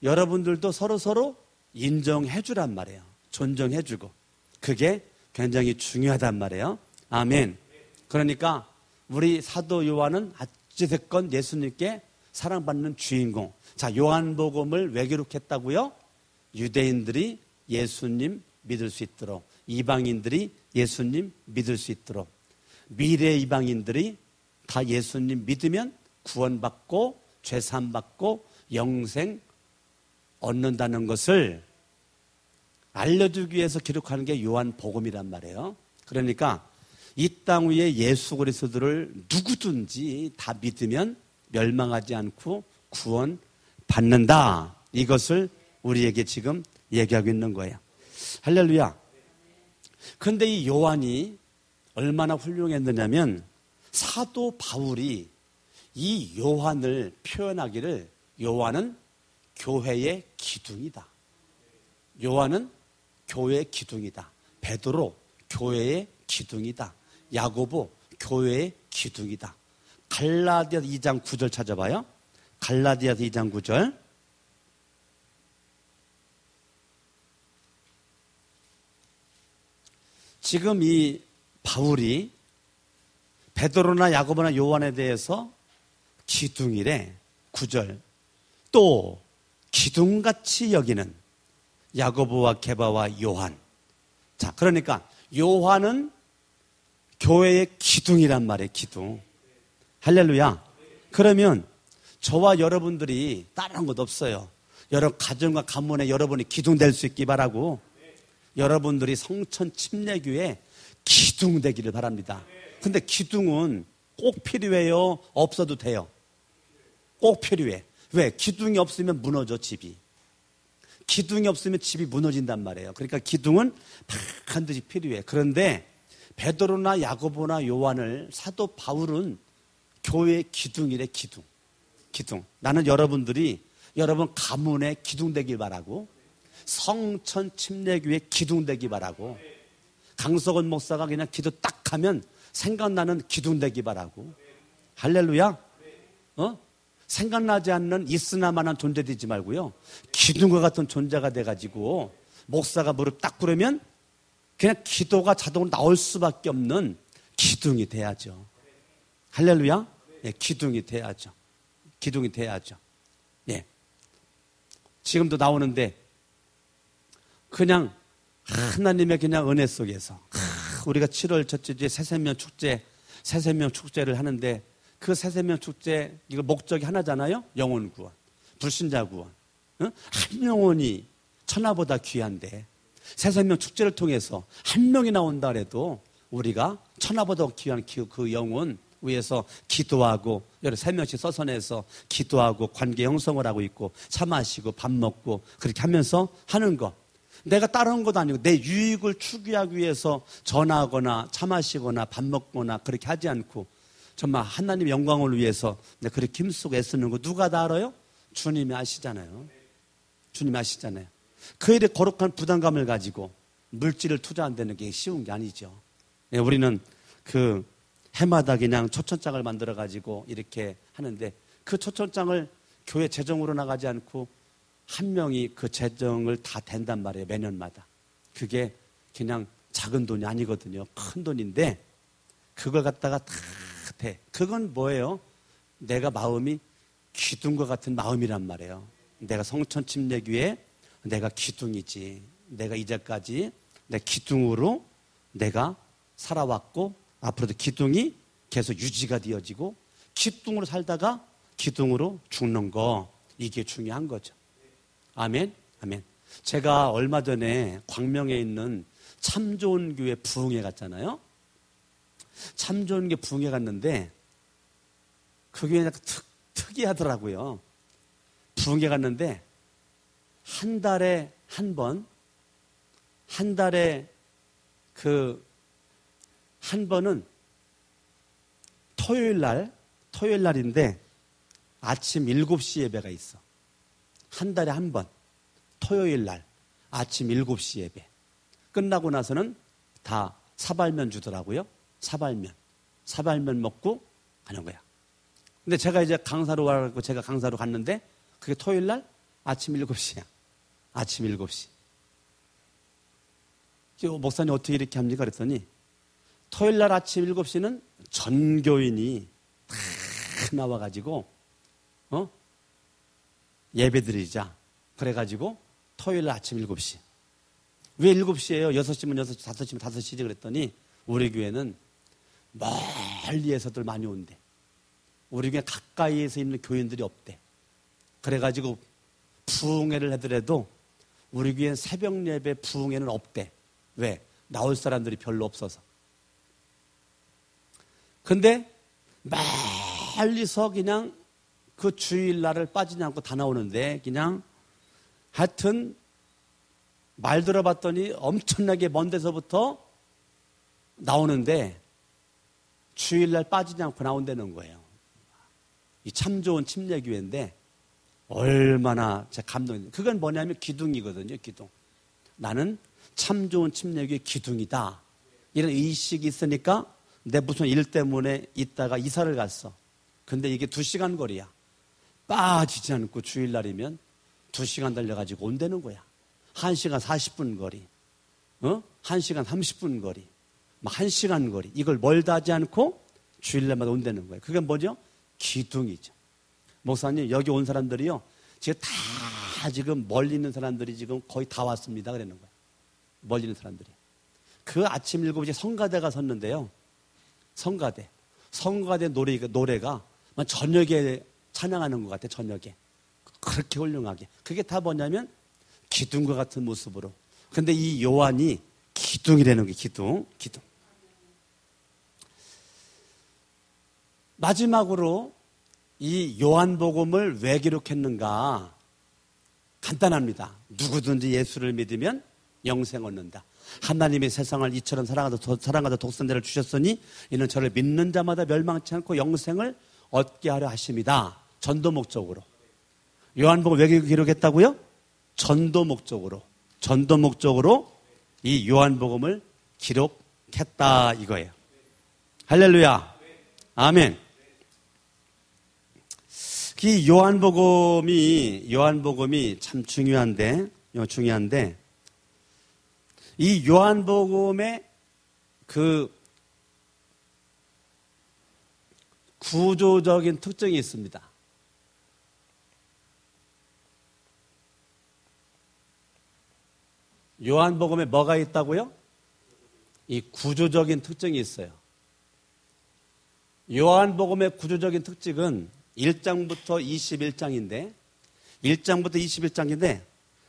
S1: 여러분들도 서로 인정해 주란 말이에요. 존중해 주고. 그게 굉장히 중요하단 말이에요. 아멘. 그러니까 우리 사도 요한은 어찌됐건 예수님께 사랑받는 주인공. 자, 요한복음을 왜 기록했다고요? 유대인들이 예수님 믿을 수 있도록, 이방인들이 예수님 믿을 수 있도록, 미래 이방인들이 다 예수님 믿으면 구원받고 죄사함받고 영생 얻는다는 것을 알려주기 위해서 기록하는 게 요한복음이란 말이에요. 그러니까 이 땅 위에 예수 그리스도를 누구든지 다 믿으면 멸망하지 않고 구원받는다. 이것을 우리에게 지금 얘기하고 있는 거예요. 할렐루야. 그런데 이 요한이 얼마나 훌륭했느냐면 사도 바울이 이 요한을 표현하기를 요한은 교회의 기둥이다. 요한은 교회의 기둥이다. 베드로 교회의 기둥이다. 야고보 교회의 기둥이다. 갈라디아서 2장 9절 찾아봐요. 갈라디아서 2장 9절. 지금 이 바울이 베드로나 야고보나 요한에 대해서 기둥이래. 9절. 또 기둥같이 여기는 야고보와 게바와 요한. 자, 그러니까 요한은 교회의 기둥이란 말이에요. 기둥. 할렐루야. 그러면 저와 여러분들이 다른 것 없어요. 여러분 가정과 가문에 여러분이 기둥 될 수 있기 바라고 여러분들이 성천 침례교회 기둥 되기를 바랍니다. 근데 기둥은 꼭 필요해요? 없어도 돼요? 꼭 필요해. 왜? 기둥이 없으면 무너져 집이. 기둥이 없으면 집이 무너진단 말이에요. 그러니까 기둥은 반드시 필요해. 그런데 베드로나 야고보나 요한을 사도 바울은 교회의 기둥이래. 기둥. 나는 여러분들이 여러분 가문의 기둥 되길 바라고 성천 침례교회 기둥 되기 바라고 강석원 목사가 그냥 기도 딱 하면 생각나는 기둥 되기 바라고. 할렐루야. 생각나지 않는 있으나마나 존재 되지 말고요. 기둥과 같은 존재가 돼가지고 목사가 무릎 딱 꿇으면 그냥 기도가 자동으로 나올 수밖에 없는 기둥이 돼야죠. 할렐루야. 예, 기둥이 돼야죠. 예. 지금도 나오는데 그냥 하나님의 그냥 은혜 속에서 우리가 7월 첫째 주에 새생명 축제를 하는데 그 새생명 축제 이거 목적이 하나잖아요. 영혼 구원, 불신자 구원. 한 영혼이 천하보다 귀한데 새생명 축제를 통해서 한 명이 나온다 해도 우리가 천하보다 귀한 그 영혼 위해서 기도하고 여러 3명씩 써서 내서 기도하고 관계 형성을 하고 있고 차 마시고 밥 먹고 그렇게 하면서 하는 거. 내가 따르는 것도 아니고 내 유익을 추구하기 위해서 전화하거나 차 마시거나 밥 먹거나 그렇게 하지 않고 정말 하나님의 영광을 위해서 내가 그렇게 힘쓰고 애쓰는 거 누가 다 알아요? 주님이 아시잖아요. 주님이 아시잖아요. 그 일에 거룩한 부담감을 가지고 물질을 투자한다는 게 쉬운 게 아니죠. 우리는 그 해마다 그냥 초천장을 만들어 가지고 이렇게 하는데 그 초천장을 교회 재정으로 나가지 않고 한 명이 그 재정을 다 댄단 말이에요. 매년마다. 그게 그냥 작은 돈이 아니거든요. 큰 돈인데 그걸 갖다가 다 대. 그건 뭐예요? 내가 마음이 기둥과 같은 마음이란 말이에요. 내가 성천 침례교회 내가 기둥이지. 내가 이제까지 내 기둥으로 내가 살아왔고 앞으로도 기둥이 계속 유지가 되어지고 기둥으로 살다가 기둥으로 죽는 거 이게 중요한 거죠. 아멘? 아멘. 제가 얼마 전에 광명에 있는 참 좋은 교회 부흥회 갔잖아요. 참 좋은 교회 부흥회 갔는데 그 교회가 특이하더라고요. 부흥회 갔는데 한 달에 한 번, 한 달에 한 번은 토요일 날인데 아침 7시 예배가 있어. 한 달에 한 번, 토요일 날 아침 7시 예배. 끝나고 나서는 다 사발면 주더라고요. 사발면 먹고 가는 거야. 근데 제가 이제 강사로 와서 제가 강사로 갔는데 그게 토요일 날 아침 7시야. 아침 7시. 목사님 어떻게 이렇게 합니까? 그랬더니 토요일 날 아침 7시는 전 교인이 다 나와가지고 예배 드리자. 그래가지고 토요일 날 아침 7시. 왜 7시예요? 6시면 6시, 5시면 5시지 그랬더니 우리 교회는 멀리에서들 많이 온대. 우리 교회 가까이에서 있는 교인들이 없대. 그래가지고 부흥회를 하더라도 우리 교회는 새벽 예배 부흥회는 없대. 왜? 나올 사람들이 별로 없어서. 근데 멀리서 그냥 그 주일날을 빠지지 않고 다 나오는데 그냥 하여튼 말 들어봤더니 엄청나게 먼 데서부터 나오는데 주일날 빠지지 않고 나온다는 거예요. 이 참 좋은 침례교회인데 얼마나 제 감동이. 그건 뭐냐면 기둥이거든요. 기둥. 나는 참 좋은 침례교회 기둥이다. 이런 의식이 있으니까 내 무슨 일 때문에 있다가 이사를 갔어. 근데 이게 2시간 거리야. 빠지지 않고 주일날이면 2시간 달려가지고 온다는 거야. 1시간 40분 거리. 1시간 30분 거리. 1시간 거리. 이걸 멀다 하지 않고 주일날마다 온다는 거예요. 그게 뭐죠? 기둥이죠. 목사님, 여기 온 사람들이요. 지금 멀리 있는 사람들이 지금 거의 다 왔습니다. 그러는 거예요. 멀리 있는 사람들이. 그 아침 7시에 성가대가 섰는데요. 성가대 노래가 저녁에 찬양하는 것 같아, 저녁에. 그렇게 훌륭하게. 그게 다 뭐냐면 기둥과 같은 모습으로. 근데 이 요한이 기둥이라는 게 기둥. 마지막으로 이 요한복음을 왜 기록했는가? 간단합니다. 누구든지 예수를 믿으면 영생 얻는다. 하나님이 세상을 이처럼 사랑하다 독생자를 주셨으니 이는 저를 믿는 자마다 멸망치 않고 영생을 얻게 하려 하심이다. 전도 목적으로. 요한복음 왜 기록했다고요? 전도 목적으로 이 요한복음을 기록했다 이거예요. 할렐루야. 아멘. 이 요한복음이 참 중요한데 이 요한복음의 그 구조적인 특징이 있습니다. 요한복음에 뭐가 있다고요? 이 구조적인 특징이 있어요. 요한복음의 구조적인 특징은 1장부터 21장인데 1장부터 21장인데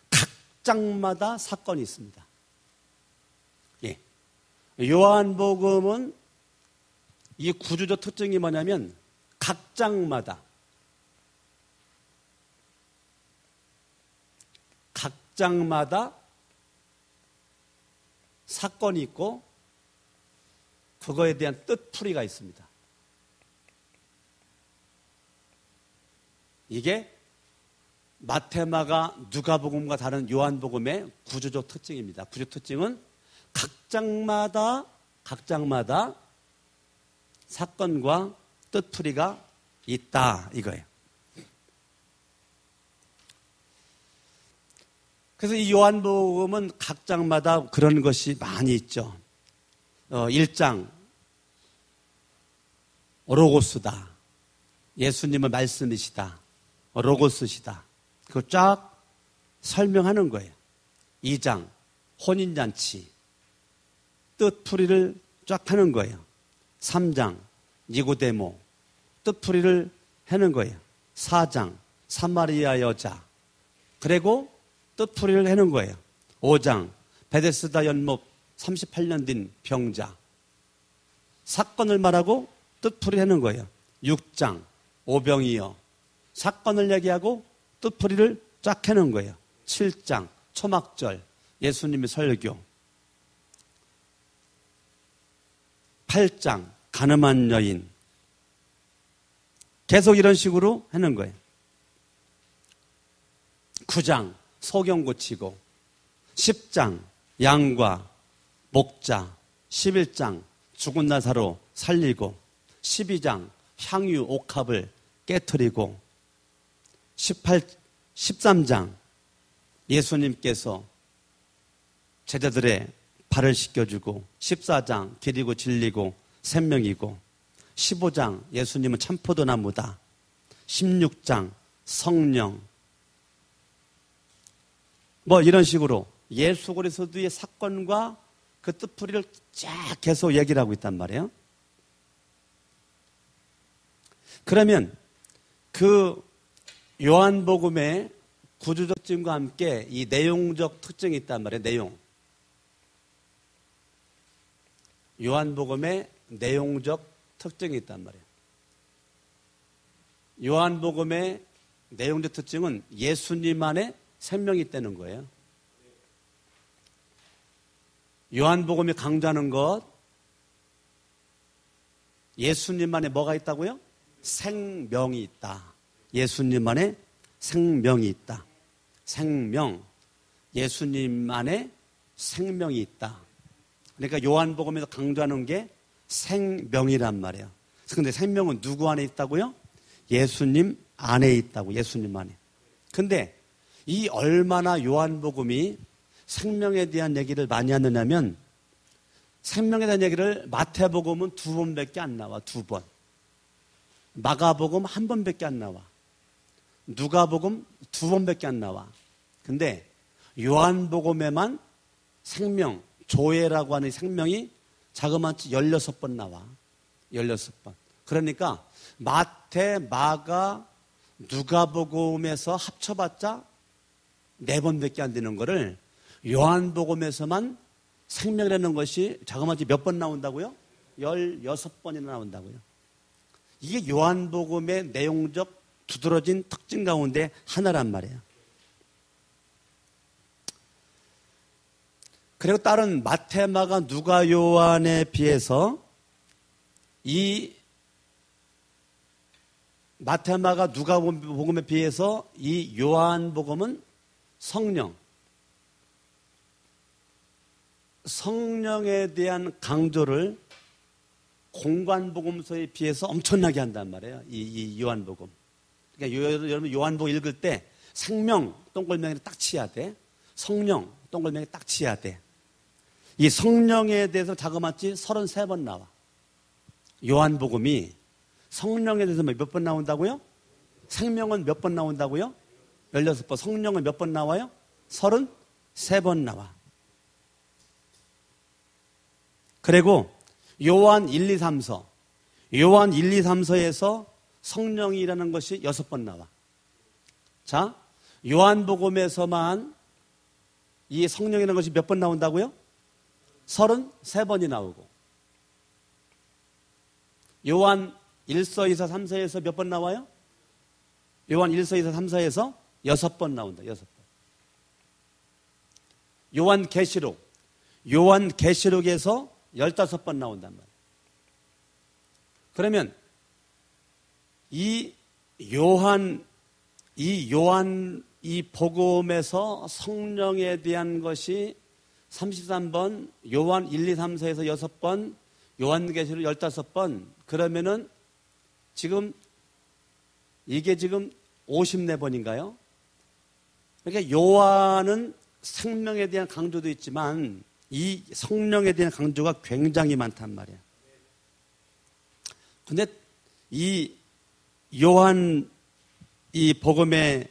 S1: 각 장마다 사건이 있습니다. 예. 요한복음은 이 구조적 특징이 뭐냐면 각 장마다 사건이 있고 그거에 대한 뜻풀이가 있습니다. 이게 마태마가 누가복음과 다른 요한복음의 구조적 특징입니다. 구조 특징은 각 장마다 사건과 뜻풀이가 있다 이거예요. 그래서 이 요한복음은 각 장마다 그런 것이 많이 있죠. 1장 로고스다. 예수님의 말씀이시다. 로고스시다. 그거 쫙 설명하는 거예요. 2장 혼인잔치 뜻풀이를 쫙 하는 거예요. 3장 니고데모 뜻풀이를 하는 거예요. 4장 사마리아 여자 그리고 뜻풀이를 하는 거예요. 5장 베데스다 연못 38년 된 병자 사건을 말하고 뜻풀이 하는 거예요. 6장 오병이어 사건을 얘기하고 뜻풀이를 쫙 해놓은 거예요. 7장 초막절 예수님의 설교 8장 가늠한 여인 계속 이런 식으로 하는 거예요. 9장 소경 고치고 10장 양과 목자 11장 죽은 나사로 살리고 12장 향유 옥합을 깨트리고 13장 예수님께서 제자들의 발을 씻겨주고 14장 기리고 진리고 생명이고 15장 예수님은 참포도나무다 16장 성령 뭐 이런 식으로 예수 그리스도의 사건과 그 뜻풀이를 쫙 계속 얘기를 하고 있단 말이에요. 그러면 그 요한복음의 구조적 특징과 함께 이 내용적 특징이 있단 말이에요. 내용. 요한복음의 내용적 특징이 있단 말이에요. 요한복음의 내용적 특징은 예수님 안에 생명이 있다는 거예요. 요한복음이 강조하는 것, 예수님 안에 뭐가 있다고요? 생명이 있다. 예수님 안에 생명이 있다. 생명, 예수님 안에 생명이 있다. 그러니까 요한복음에서 강조하는 게 생명이란 말이에요. 그런데 생명은 누구 안에 있다고요? 예수님 안에 있다고, 예수님 안에. 근데 이 얼마나 요한복음이 생명에 대한 얘기를 많이 하느냐면 생명에 대한 얘기를 마태복음은 2번밖에 안 나와. 2번. 마가복음 1번밖에 안 나와. 누가복음 2번밖에 안 나와. 근데 요한복음에만 생명, 조회라고 하는 생명이 자그마치 16번 나와. 16번. 그러니까 마태, 마가, 누가복음에서 합쳐봤자 4번밖에 안 되는 거를 요한복음에서만 생명이라는 것이 자그마치 몇 번 나온다고요? 16번이나 나온다고요. 이게 요한복음의 내용적 두드러진 특징 가운데 하나란 말이에요. 그리고 다른 마태, 마가, 누가, 요한에 비해서 이 마태, 마가, 누가복음에 비해서 이 요한복음은 성령에 대한 강조를 공관복음서에 비해서 엄청나게 한단 말이에요. 이 요한복음. 그러니까 여러분 요한복음 읽을 때 생명 동글명이를 딱 치야 돼. 성령 동글명이 딱 치야 돼. 이 성령에 대해서 자그마치 33번 나와. 요한복음이 성령에 대해서 몇 번 나온다고요? 생명은 몇 번 나온다고요? 16번. 성령은 몇 번 나와요? 33번 나와. 그리고 요한 1, 2, 3서. 요한 1, 2, 3서에서 성령이라는 것이 6번 나와. 자, 요한복음에서만 이 성령이라는 것이 몇 번 나온다고요? 33번이 나오고. 요한 1서, 2서, 3서에서 몇 번 나와요? 요한 1서, 2서, 3서에서 6번 나온다. 6번. 요한 계시록에서 15번 나온단 말이에요. 그러면 이 복음에서 성령에 대한 것이 33번, 요한 1, 2, 3서에서 6번, 요한계시록 15번, 그러면은 이게 지금 54번인가요? 그러니까 요한은 생명에 대한 강조도 있지만 이 성령에 대한 강조가 굉장히 많단 말이에요. 근데 이 요한 이 복음의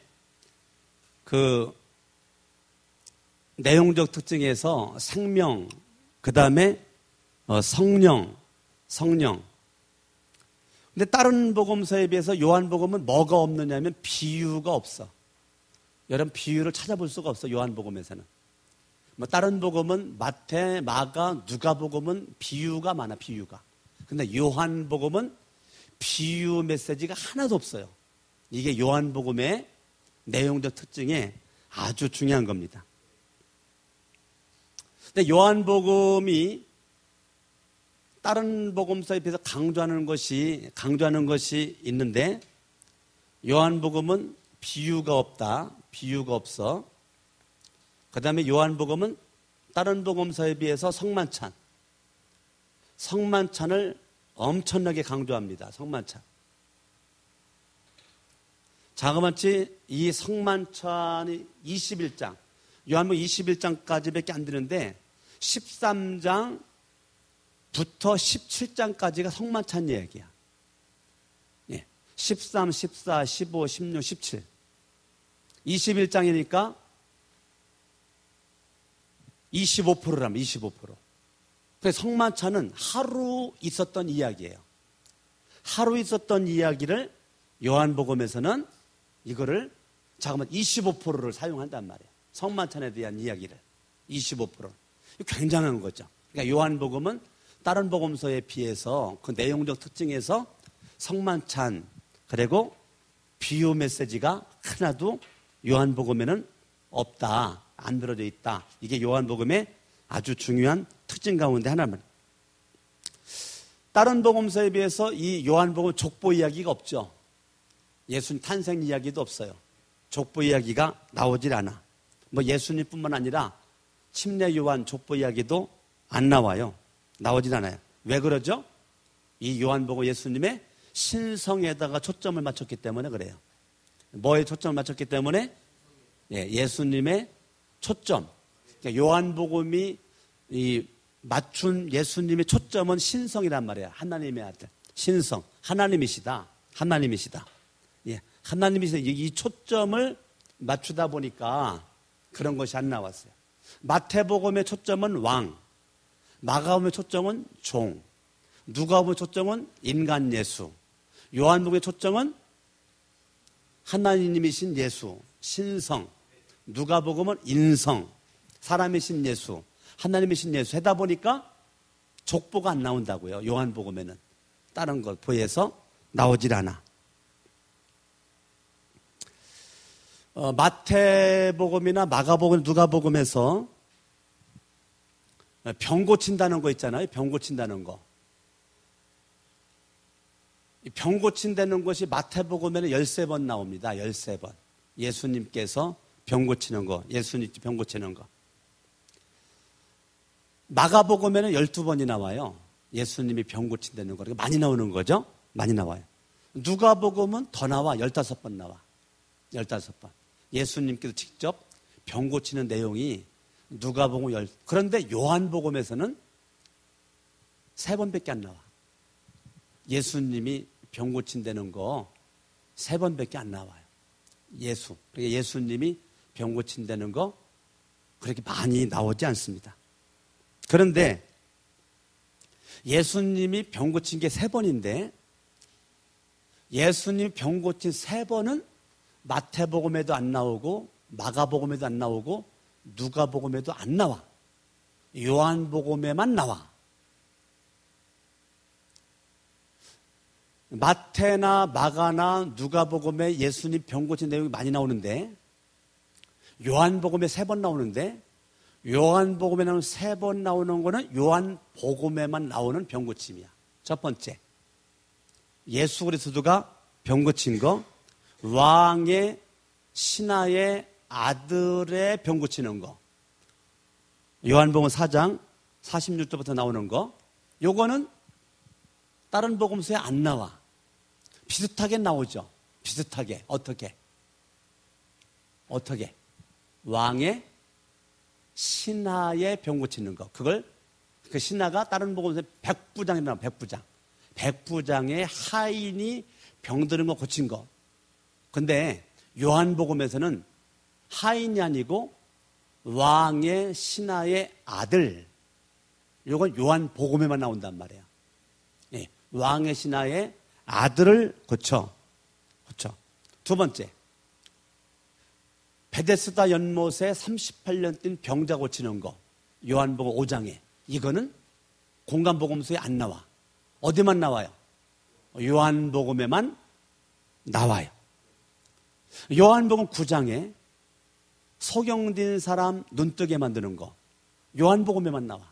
S1: 그 내용적 특징에서 생명, 그 다음에 성령. 근데 다른 복음서에 비해서 요한복음은 뭐가 없느냐면 비유가 없어. 여러분 비유를 찾아볼 수가 없어. 요한복음에서는. 뭐 다른 복음은 마태, 마가, 누가복음은 비유가 많아. 비유가. 근데 요한복음은 비유 메시지가 하나도 없어요. 이게 요한복음의 내용적 특징에 아주 중요한 겁니다. 근데 요한복음이 다른 복음서에 비해서 강조하는 것이 있는데 요한복음은 비유가 없다. 비유가 없어. 그 다음에 요한복음은 다른 복음서에 비해서 성만찬을 엄청나게 강조합니다. 성만찬. 자그마치 이 성만찬이 21장, 요한복음 21장까지밖에 안 되는데 13장부터 17장까지가 성만찬 이야기야. 13, 14, 15, 16, 17. 21장이니까 25%라면 25%. 그래서 성만찬은 하루 있었던 이야기예요. 하루 있었던 이야기를 요한복음에서는 이거를 잠깐만 25%를 사용한단 말이에요. 성만찬에 대한 이야기를 25%. 굉장한 거죠. 그러니까 요한복음은 다른 복음서에 비해서 그 내용적 특징에서 성만찬 그리고 비유 메시지가 하나도 요한복음에는 없다. 안 들어져 있다. 이게 요한복음의 아주 중요한 특징 가운데 하나입니다. 다른 복음서에 비해서 이 요한복음 족보 이야기가 없죠. 예수님 탄생 이야기도 없어요. 족보 이야기가 나오질 않아. 뭐 예수님뿐만 아니라 침례 요한 족보 이야기도 안 나와요. 나오질 않아요. 왜 그러죠? 이 요한복음 예수님의 신성에다가 초점을 맞췄기 때문에 그래요. 뭐에 초점을 맞췄기 때문에? 예수님의 초점. 그러니까 요한복음이 맞춘 예수님의 초점은 신성이란 말이에요. 하나님의 아들. 신성. 하나님이시다. 하나님이시다. 이 초점을 맞추다 보니까 그런 것이 안 나왔어요. 마태복음의 초점은 왕. 마가복음의 초점은 종. 누가복음의 초점은 인간 예수. 요한복음의 초점은 하나님이신 예수. 신성. 누가복음은 인성. 사람이신 예수. 하나님이신 예수 하다 보니까 족보가 안 나온다고요. 요한복음에는. 다른 것 보여서 나오질 않아. 마태복음이나 마가복음, 누가복음에서 병 고친다는 거 있잖아요. 병 고친다는 거. 병 고친다는 것이 마태복음에는 13번 나옵니다. 13번. 예수님께서 병 고치는 거. 예수님 병 고치는 거. 마가복음에는 12번이 나와요. 예수님이 병 고친다는 거. 많이 나오는 거죠? 많이 나와요. 누가복음은 더 나와. 15번 나와. 15번. 예수님께서 직접 병 고치는 내용이 누가복음 그런데 요한복음에서는 3번밖에 안 나와. 예수님이 병 고친다는 거 3번밖에 안 나와요. 그러니까 예수님이 병 고친다는 거 그렇게 많이 나오지 않습니다. 그런데 예수님이 병 고친 게 3번인데 예수님이 병 고친 3번은 마태복음에도 안 나오고 마가복음에도 안 나오고 누가복음에도 안 나와. 요한복음에만 나와. 마태나 마가나 누가복음에 예수님 병 고친 내용이 많이 나오는데 요한복음에 3번 나오는데 요한복음에 나오는 3번 나오는 거는 요한복음에만 나오는 병 고침이야. 첫 번째, 예수 그리스도가 병 고친 거, 왕의 신하의 아들의 병 고치는 거. 요한복음 4장 46절부터 나오는 거. 요거는 다른 복음서에 안 나와. 비슷하게 나오죠. 비슷하게. 어떻게? 왕의 신하의 병 고치는 거. 그 신하가 다른 복음서에 백부장이 나와. 백부장의 하인이 병드는 거 고친 거. 근데 요한복음에서는 하인이 아니고 왕의 신하의 아들. 이건 요한복음에만 나온단 말이에요. 예, 왕의 신하의 아들을 고쳐. 두 번째, 베데스다 연못에 38년 뛴 병자 고치는 거. 요한복음 5장에. 이거는 공간복음서에 안 나와. 어디만 나와요? 요한복음에만 나와요. 요한복음 9장에 소경된 사람 눈뜨게 만드는 거. 요한복음에만 나와.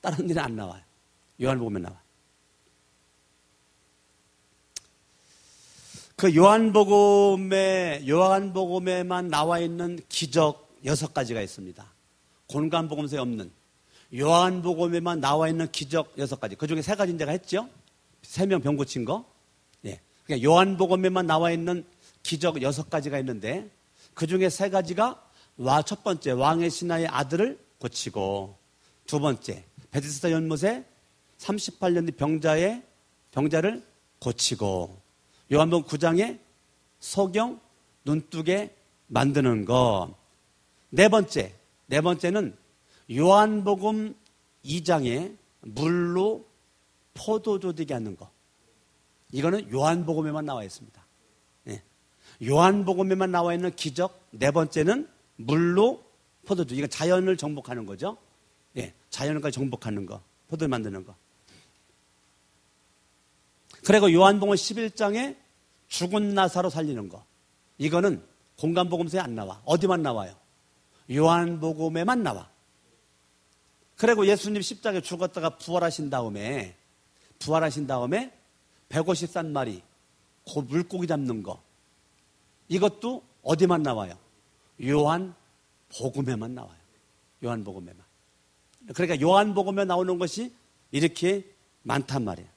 S1: 다른 데는 안 나와요. 요한복음에 나와. 그 요한복음에만 나와 있는 기적 6가지가 있습니다. 공간복음서에 없는 요한복음에만 나와 있는 기적 6가지. 그 중에 3가지는 제가 했죠. 3명 병 고친 거. 예. 그러니까 요한복음에만 나와 있는 기적 6가지가 있는데 그 중에 3가지가 첫 번째 왕의 신하의 아들을 고치고, 두 번째 베데스다 연못에 38년 뒤 병자를 고치고, 요한복음 9장에 소경 눈뜨게 만드는 거. 네 번째는 요한복음 2장에 물로 포도주 되게 하는 거. 이거는 요한복음에만 나와 있습니다. 네. 요한복음에만 나와 있는 기적. 네 번째는 물로 포도주. 이건 자연을 정복하는 거죠. 네. 자연을 정복하는 거. 포도를 만드는 거. 그리고 요한복음 11장에 죽은 나사로 살리는 거. 이거는 공간복음서에 안 나와. 어디만 나와요? 요한복음에만 나와. 그리고 예수님 십자가에 죽었다가 부활하신 다음에 150산마리 물고기 잡는 거. 이것도 어디만 나와요? 요한복음에만 나와요. 요한복음에만. 그러니까 요한복음에 나오는 것이 이렇게 많단 말이에요.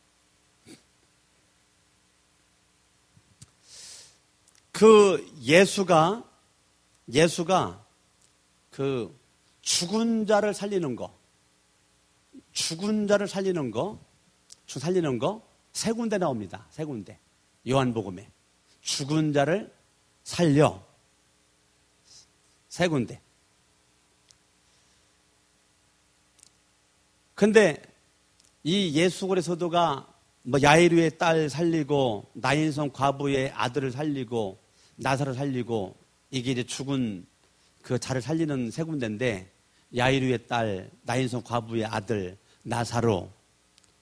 S1: 그 예수가 그 죽은 자를 살리는 거 세 군데 나옵니다. 세 군데. 요한복음에 죽은 자를 살려 세 군데. 근데 이 예수 그리스도가 야이루의 딸 살리고 나인성 과부의 아들을 살리고 나사를 살리고 이게 이제 죽은 그 자를 살리는 세 군데인데 야이루의 딸, 나인성 과부의 아들, 나사로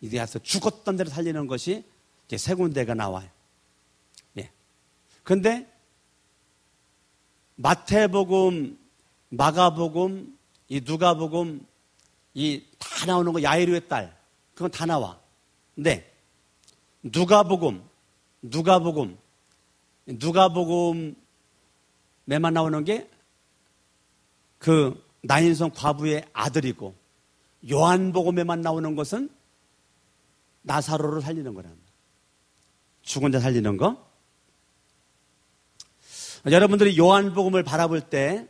S1: 이제 가서 죽었던 데를 살리는 것이 이제 세 군데가 나와요. 예. 근데 마태복음, 마가복음, 이 누가복음 이 다 나오는 거 야이루의 딸 그건 다 나와. 근데 누가복음에만 나오는 게 그 나인성 과부의 아들이고 요한복음에만 나오는 것은 나사로를 살리는 거랍니다. 죽은 자 살리는 거. 여러분들이 요한복음을 바라볼 때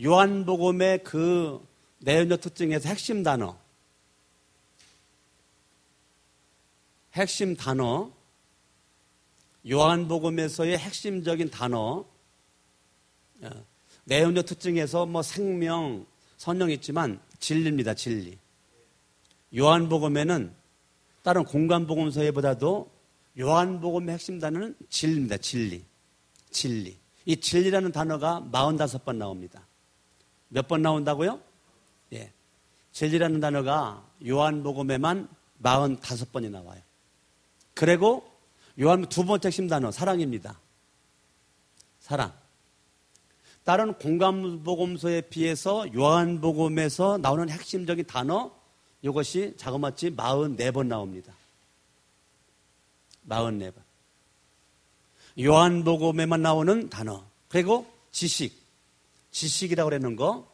S1: 요한복음의 그 내용적 특징에서 핵심 단어 요한복음에서의 핵심적인 단어 내용적 특징에서 생명, 선영 있지만 진리입니다. 진리. 요한복음에는 다른 공간복음서에보다도 요한복음의 핵심 단어는 진리입니다. 진리. 이 진리라는 단어가 45번 나옵니다. 몇 번 나온다고요? 예. 진리라는 단어가 요한복음에만 45번이 나와요. 그리고 요한 두 번째 핵심 단어 사랑입니다. 사랑. 다른 공관복음서에 비해서 요한복음에서 나오는 핵심적인 단어 이것이 자그마치 44번 나옵니다. 44번. 요한복음에만 나오는 단어. 그리고 지식이라고 그러는 거.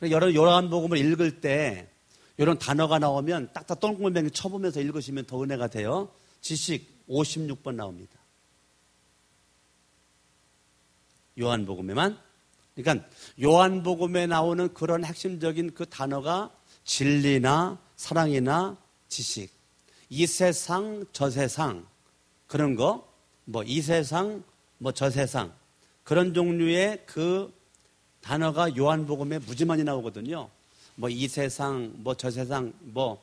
S1: 여러 요한복음을 읽을 때 이런 단어가 나오면 딱딱 똥구멍에 쳐보면서 읽으시면 더 은혜가 돼요. 지식 56번 나옵니다. 요한복음에만. 그러니까 요한복음에 나오는 그런 핵심적인 그 단어가 진리나 사랑이나 지식, 이 세상 저 세상 그런 거, 뭐 이 세상 뭐 저 세상 그런 종류의 그 단어가 요한복음에 무지 많이 나오거든요. 뭐 이 세상 뭐 저 세상 뭐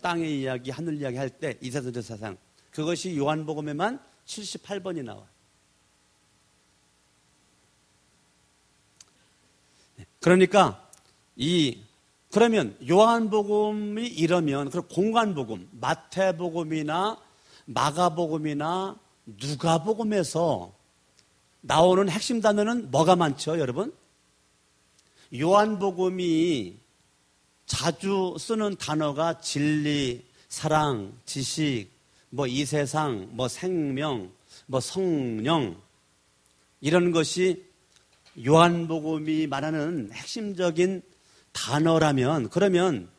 S1: 땅의 이야기 하늘 이야기 할 때 이 세상 저 세상 그것이 요한복음에만 78번이 나와요. 그러니까 그러면 요한복음이 이러면 그 공관복음, 마태복음이나 마가복음이나 누가복음에서 나오는 핵심 단어는 뭐가 많죠, 여러분? 요한복음이 자주 쓰는 단어가 진리, 사랑, 지식, 뭐 이 세상, 뭐 생명, 뭐 성령 이런 것이 요한복음이 말하는 핵심적인 단어라면 그러면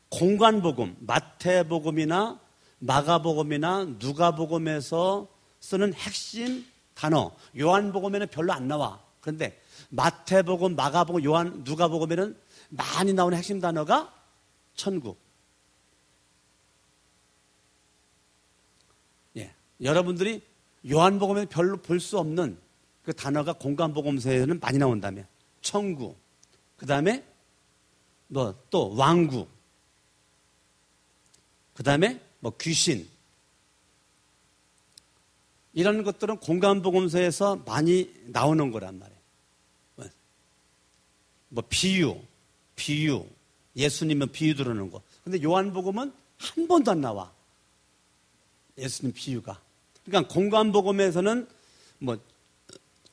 S1: 공관복음, 마태복음이나 마가복음이나 누가복음에서 쓰는 핵심 단어 요한복음에는 별로 안 나와. 그런데 마태복음, 마가복음, 누가복음에는 많이 나오는 핵심 단어가 천국. 예, 여러분들이 요한복음에 별로 볼 수 없는 그 단어가 공관복음서에는 많이 나온다면 천국, 그 다음에 또 왕국, 그 다음에 뭐 귀신 이런 것들은 공관복음서에서 많이 나오는 거란 말이에요. 뭐 비유 예수님은 비유 들어오는 거. 근데 요한복음은 한 번도 안 나와. 예수님 비유가. 그러니까 공관복음에서는 뭐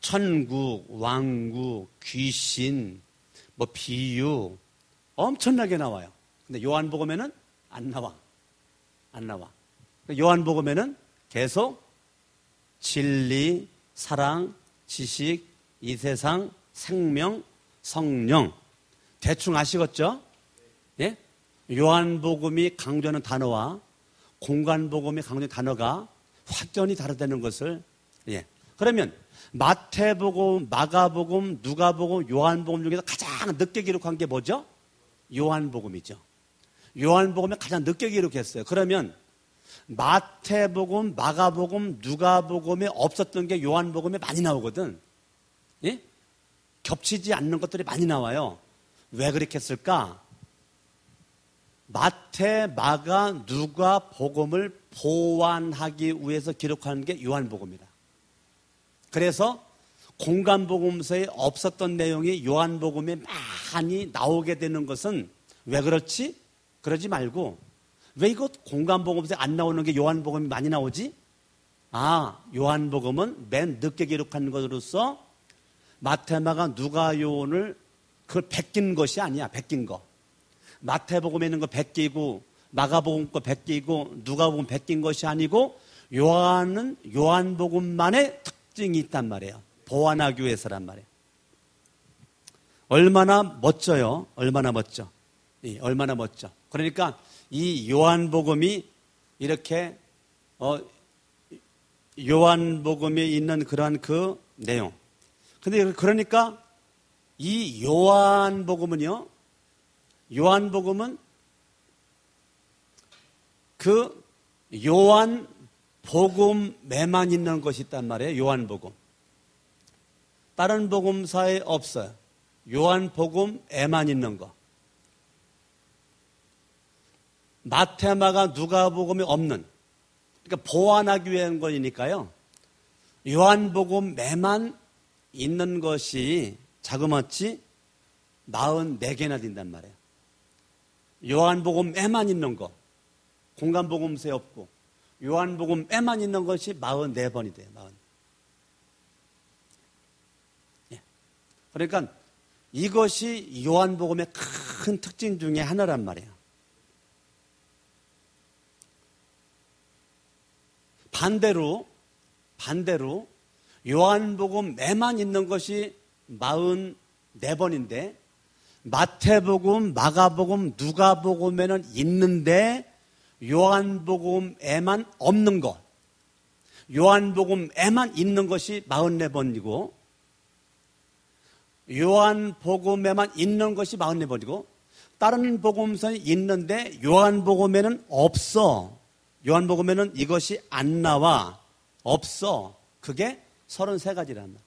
S1: 천국, 왕국, 귀신, 뭐 비유 엄청나게 나와요. 근데 요한복음에는 안 나와. 요한복음에는 계속 진리, 사랑, 지식, 이 세상, 생명, 성령. 대충 아시겠죠? 예? 요한복음이 강조하는 단어와 공관복음이 강조하는 단어가 확연히 다르다는 것을 그러면 마태복음, 마가복음, 누가복음, 요한복음 중에서 가장 늦게 기록한 게 뭐죠? 요한복음이죠. 요한복음에 가장 늦게 기록했어요. 그러면 마태복음, 마가복음, 누가복음에 없었던 게 요한복음에 많이 나오거든. 예? 겹치지 않는 것들이 많이 나와요. 왜 그렇게 했을까? 마태, 마가, 누가복음을 보완하기 위해서 기록하는 게 요한복음이다. 그래서 공관복음서에 없었던 내용이 요한복음에 많이 나오게 되는 것은 왜 그렇지? 그러지 말고 왜 이거 공관복음서에 안 나오는 게 요한복음이 많이 나오지? 요한복음은 맨 늦게 기록한 것으로서 마태, 마가, 누가, 요한을 그걸 베낀 것이 아니야. 베낀 거. 마태복음에 있는 거 베끼고 마가복음 거 베끼고 누가복음 베낀 것이 아니고 요한은 요한복음만의 특징이 있단 말이에요. 보완하기 위해서란 말이에요. 얼마나 멋져요. 얼마나 멋져. 얼마나 멋져. 그러니까 이 요한복음이 이렇게 요한복음에 있는 그러한 그 내용. 근데 그러니까 이 요한복음은 그 요한복음에만 있는 것이 있단 말이에요. 요한복음. 다른 복음사에 없어요. 요한복음에만 있는 거. 마태, 마가, 누가복음이 없는. 그러니까 보완하기 위한 거니까요. 요한복음에만 있는 것이 자그마치 44개나 된단 말이에요. 요한복음에만 있는 거. 공간복음서에 없고 요한복음에만 있는 것이 44번이 돼요. 40. 예. 그러니까 이것이 요한복음의 큰 특징 중에 하나란 말이에요. 반대로 요한복음에만 있는 것이 44번인데 마태복음, 마가복음, 누가복음에는 있는데 요한복음에만 없는 것, 요한복음에만 있는 것이 44번이고 요한복음에만 있는 것이 44번이고 다른 복음서는 있는데 요한복음에는 없어. 요한복음에는 이것이 안 나와. 없어. 그게 33가지란 말이야.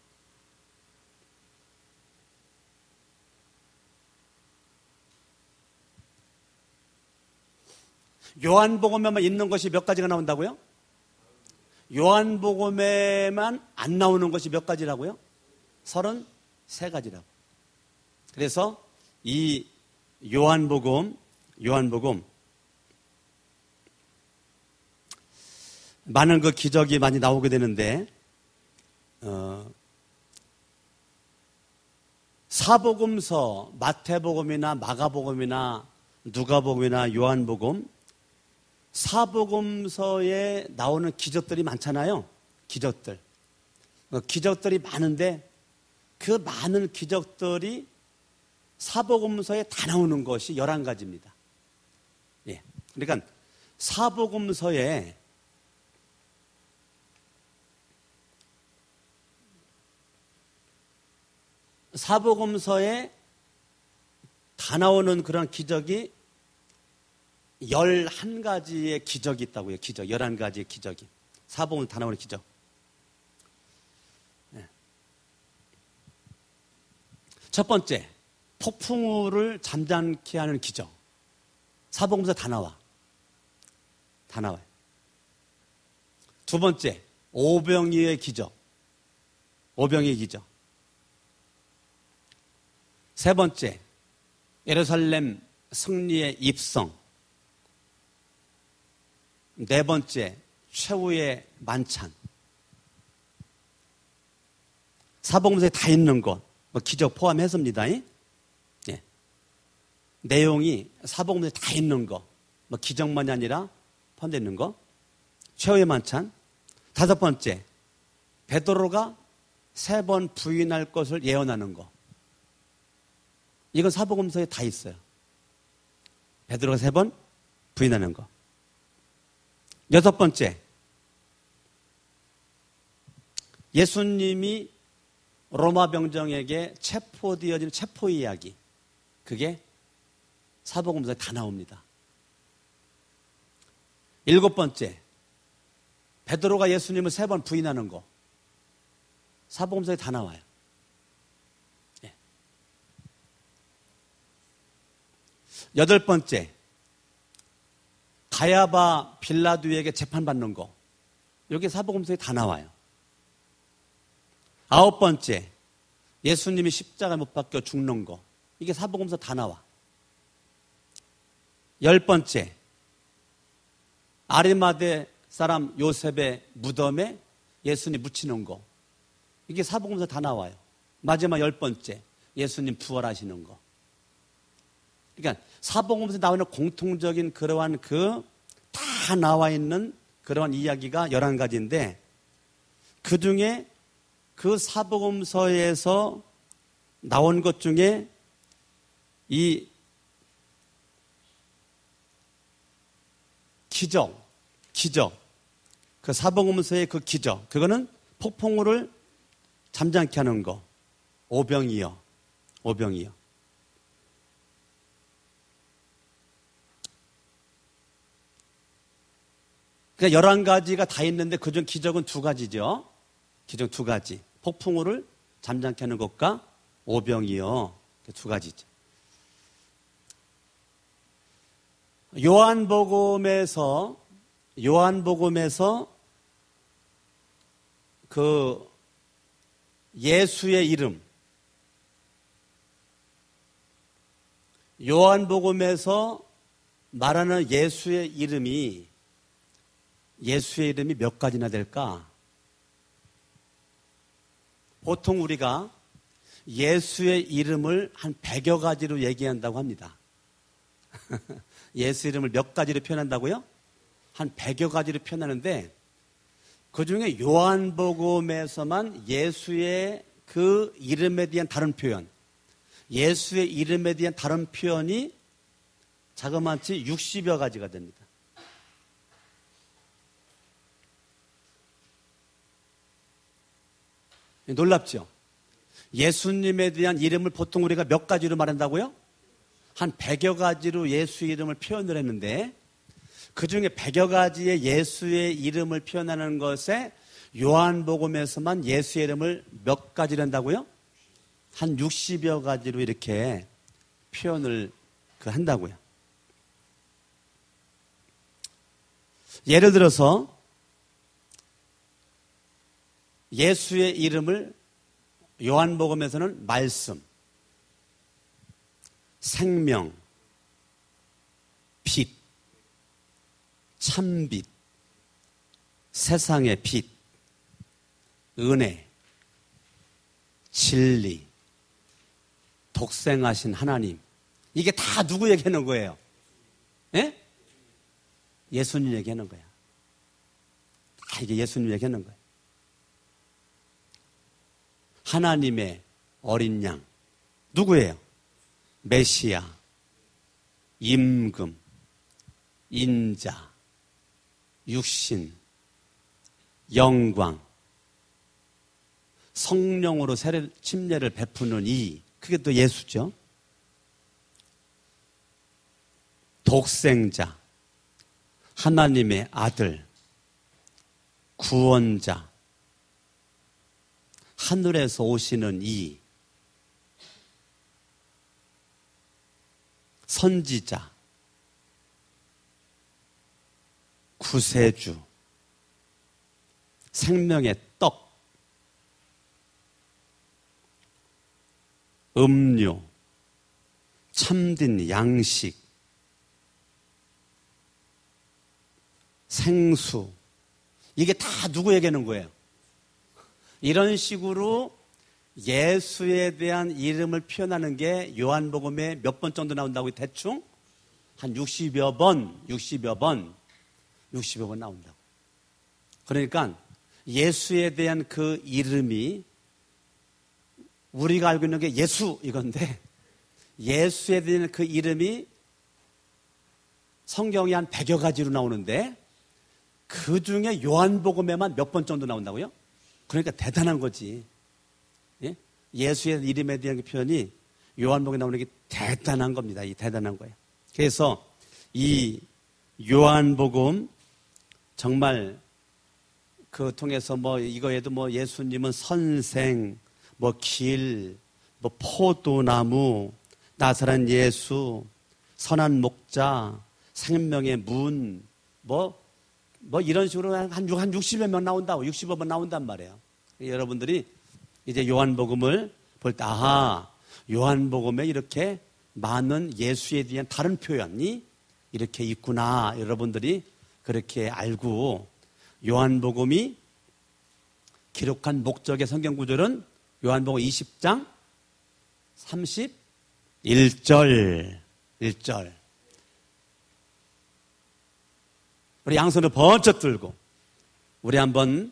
S1: 요한복음에만 있는 것이 몇 가지가 나온다고요? 요한복음에만 안 나오는 것이 몇 가지라고요? 33가지라고. 그래서 이 요한복음 많은 그 기적이 많이 나오게 되는데 사복음서, 마태복음이나 마가복음이나 누가복음이나 요한복음 사복음서에 나오는 기적들이 많잖아요. 기적들이 많은데 그 많은 기적들이 사복음서에 다 나오는 것이 11가지입니다. 예. 그러니까 사복음서에 다 나오는 그런 기적이 11가지의 기적이 있다고요. 11가지의 기적이. 사복음에 다 나오는 기적. 네. 첫 번째, 폭풍우를 잠잠케 하는 기적. 사복음서 다 나와요. 두 번째, 오병이의 기적. 세 번째, 예루살렘 승리의 입성. 네 번째, 최후의 만찬. 사복음서에 다 있는 것, 기적 포함했습니다. 예. 내용이 사복음서에 다 있는 것, 기적만이 아니라 포함되어 있는 것. 최후의 만찬. 다섯 번째, 베드로가 3번 부인할 것을 예언하는 것. 이건 사복음서에 다 있어요. 베드로가 3번 부인하는 것. 여섯 번째, 예수님이 로마 병정에게 체포되어진 체포 이야기. 그게 사복음서에 다 나옵니다. 일곱 번째, 베드로가 예수님을 3번 부인하는 거. 사복음서에 다 나와요. 예. 여덟 번째, 가야바 빌라도에게 재판받는 거. 여기 사복음서에 다 나와요. 아홉 번째, 예수님이 십자가에 못 박혀 죽는 거. 이게 사복음서 다 나와. 열 번째, 아리마대 사람 요셉의 무덤에 예수님 묻히는 거. 이게 사복음서 다 나와요. 마지막 열 번째, 예수님 부활하시는 거. 그러니까 사복음서에 나오는 공통적인 그러한 다 나와 있는 그러한 이야기가 11가지인데 그 중에 그 사복음서에서 나온 것 중에 이 기적, 그 사복음서의 그 기적, 그거는 폭풍우를 잠잠케 하는 거, 오병이어. 그러니까 11가지가 다 있는데 그중 기적은 2가지죠. 기적 2가지. 폭풍우를 잠잠케 하는 것과 오병이어. 2가지죠. 요한복음에서 그 예수의 이름, 요한복음에서 말하는 예수의 이름이 몇 가지나 될까? 보통 우리가 예수의 이름을 한 100여 가지로 얘기한다고 합니다. 예수 이름을 몇 가지로 표현한다고요? 한 100여 가지로 표현하는데 그 중에 요한복음에서만 예수의 그 이름에 대한 다른 표현, 예수의 이름에 대한 다른 표현이 자그마치 60여 가지가 됩니다. 놀랍죠? 예수님에 대한 이름을 보통 우리가 몇 가지로 말한다고요? 한 100여 가지로 예수 이름을 표현을 했는데 그 중에 100여 가지의 예수의 이름을 표현하는 것에 요한복음에서만 예수의 이름을 몇 가지로 한다고요? 한 60여 가지로 이렇게 표현을 한다고요. 예를 들어서 예수의 이름을 요한복음에서는 말씀, 생명, 빛, 참빛, 세상의 빛, 은혜, 진리, 독생하신 하나님. 이게 다 누구 얘기하는 거예요? 예? 예수님 얘기하는 거야. 다 이게 예수님 얘기하는 거예요. 하나님의 어린 양. 누구예요? 메시아, 임금, 인자, 육신, 영광, 성령으로 침례를 베푸는 이, 그게 또 예수죠. 독생자, 하나님의 아들, 구원자, 하늘에서 오시는 이, 선지자, 구세주, 생명의 떡, 음료, 참된 양식, 생수. 이게 다 누구 얘기하는 거예요? 이런 식으로 예수에 대한 이름을 표현하는 게 요한복음에 몇 번 정도 나온다고 대충? 한 60여 번 나온다고. 그러니까 예수에 대한 그 이름이 우리가 알고 있는 게 예수 이건데 예수에 대한 그 이름이 성경이 한 100여 가지로 나오는데 그 중에 요한복음에만 몇 번 정도 나온다고요? 그러니까 대단한 거지. 예? 예수의 이름에 대한 표현이 요한복음에 나오는 게 대단한 겁니다. 이 대단한 거예요. 그래서 이 요한복음 정말 그 통해서 뭐 이거에도 뭐 예수님은 선생, 뭐 길, 뭐 포도나무, 나사렛 예수, 선한 목자, 생명의 문, 뭐 이런 식으로 한 60여 명 나온다고, 60여 번 나온단 말이에요. 여러분들이 이제 요한복음을 볼 때, 아하, 요한복음에 이렇게 많은 예수에 대한 다른 표현이 이렇게 있구나. 여러분들이 그렇게 알고, 요한복음이 기록한 목적의 성경 구절은 요한복음 20장 31절. 우리 양손을 번쩍 들고 우리 한번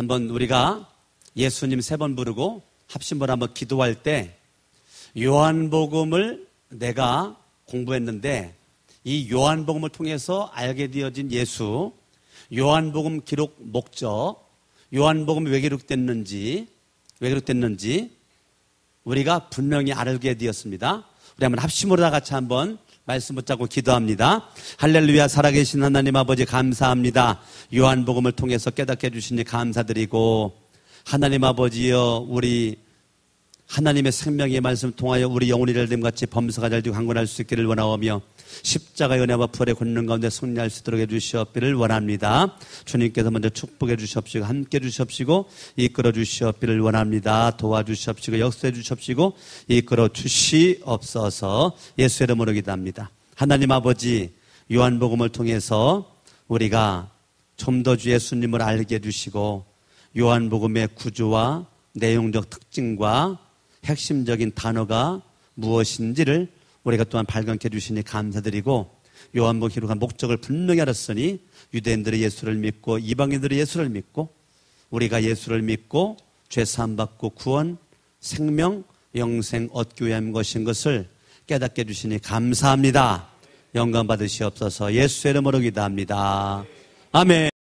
S1: 우리가 예수님 3번 부르고 합심을 한번 기도할 때 요한복음을 내가 공부했는데 이 요한복음을 통해서 알게 되어진 예수, 요한복음 기록 목적, 요한복음이 왜 기록됐는지 우리가 분명히 알게 되었습니다. 우리 한번 합심으로 다 같이 한번 말씀 붙잡고 기도합니다. 할렐루야. 살아계신 하나님 아버지 감사합니다. 요한복음을 통해서 깨닫게 해주시니 감사드리고 하나님 아버지여 우리 하나님의 생명의 말씀 통하여 우리 영혼이 잘됨같이 범사가 잘되고 강건할 수 있기를 원하오며 십자가의 은혜와 부활의 권능 가운데 승리할 수 있도록 해주시옵기를 원합니다. 주님께서 먼저 축복해 주시옵시고 함께 주시옵시고 이끌어 주시옵기를 원합니다. 도와주시옵시고 역사해 주시옵시고 이끌어 주시옵소서. 예수의 이름으로 기도합니다. 하나님 아버지, 요한복음을 통해서 우리가 좀 더 주 예수님을 알게 해주시고 요한복음의 구조와 내용적 특징과 핵심적인 단어가 무엇인지를 우리가 또한 발견케 해주시니 감사드리고 요한복음 기록한 목적을 분명히 알았으니 유대인들의 예수를 믿고 이방인들의 예수를 믿고 우리가 예수를 믿고 죄 사함 받고 구원, 생명, 영생 얻기 위한 것인 것을 깨닫게 해주시니 감사합니다. 영광 받으시옵소서. 예수의 이름으로 기도합니다. 아멘.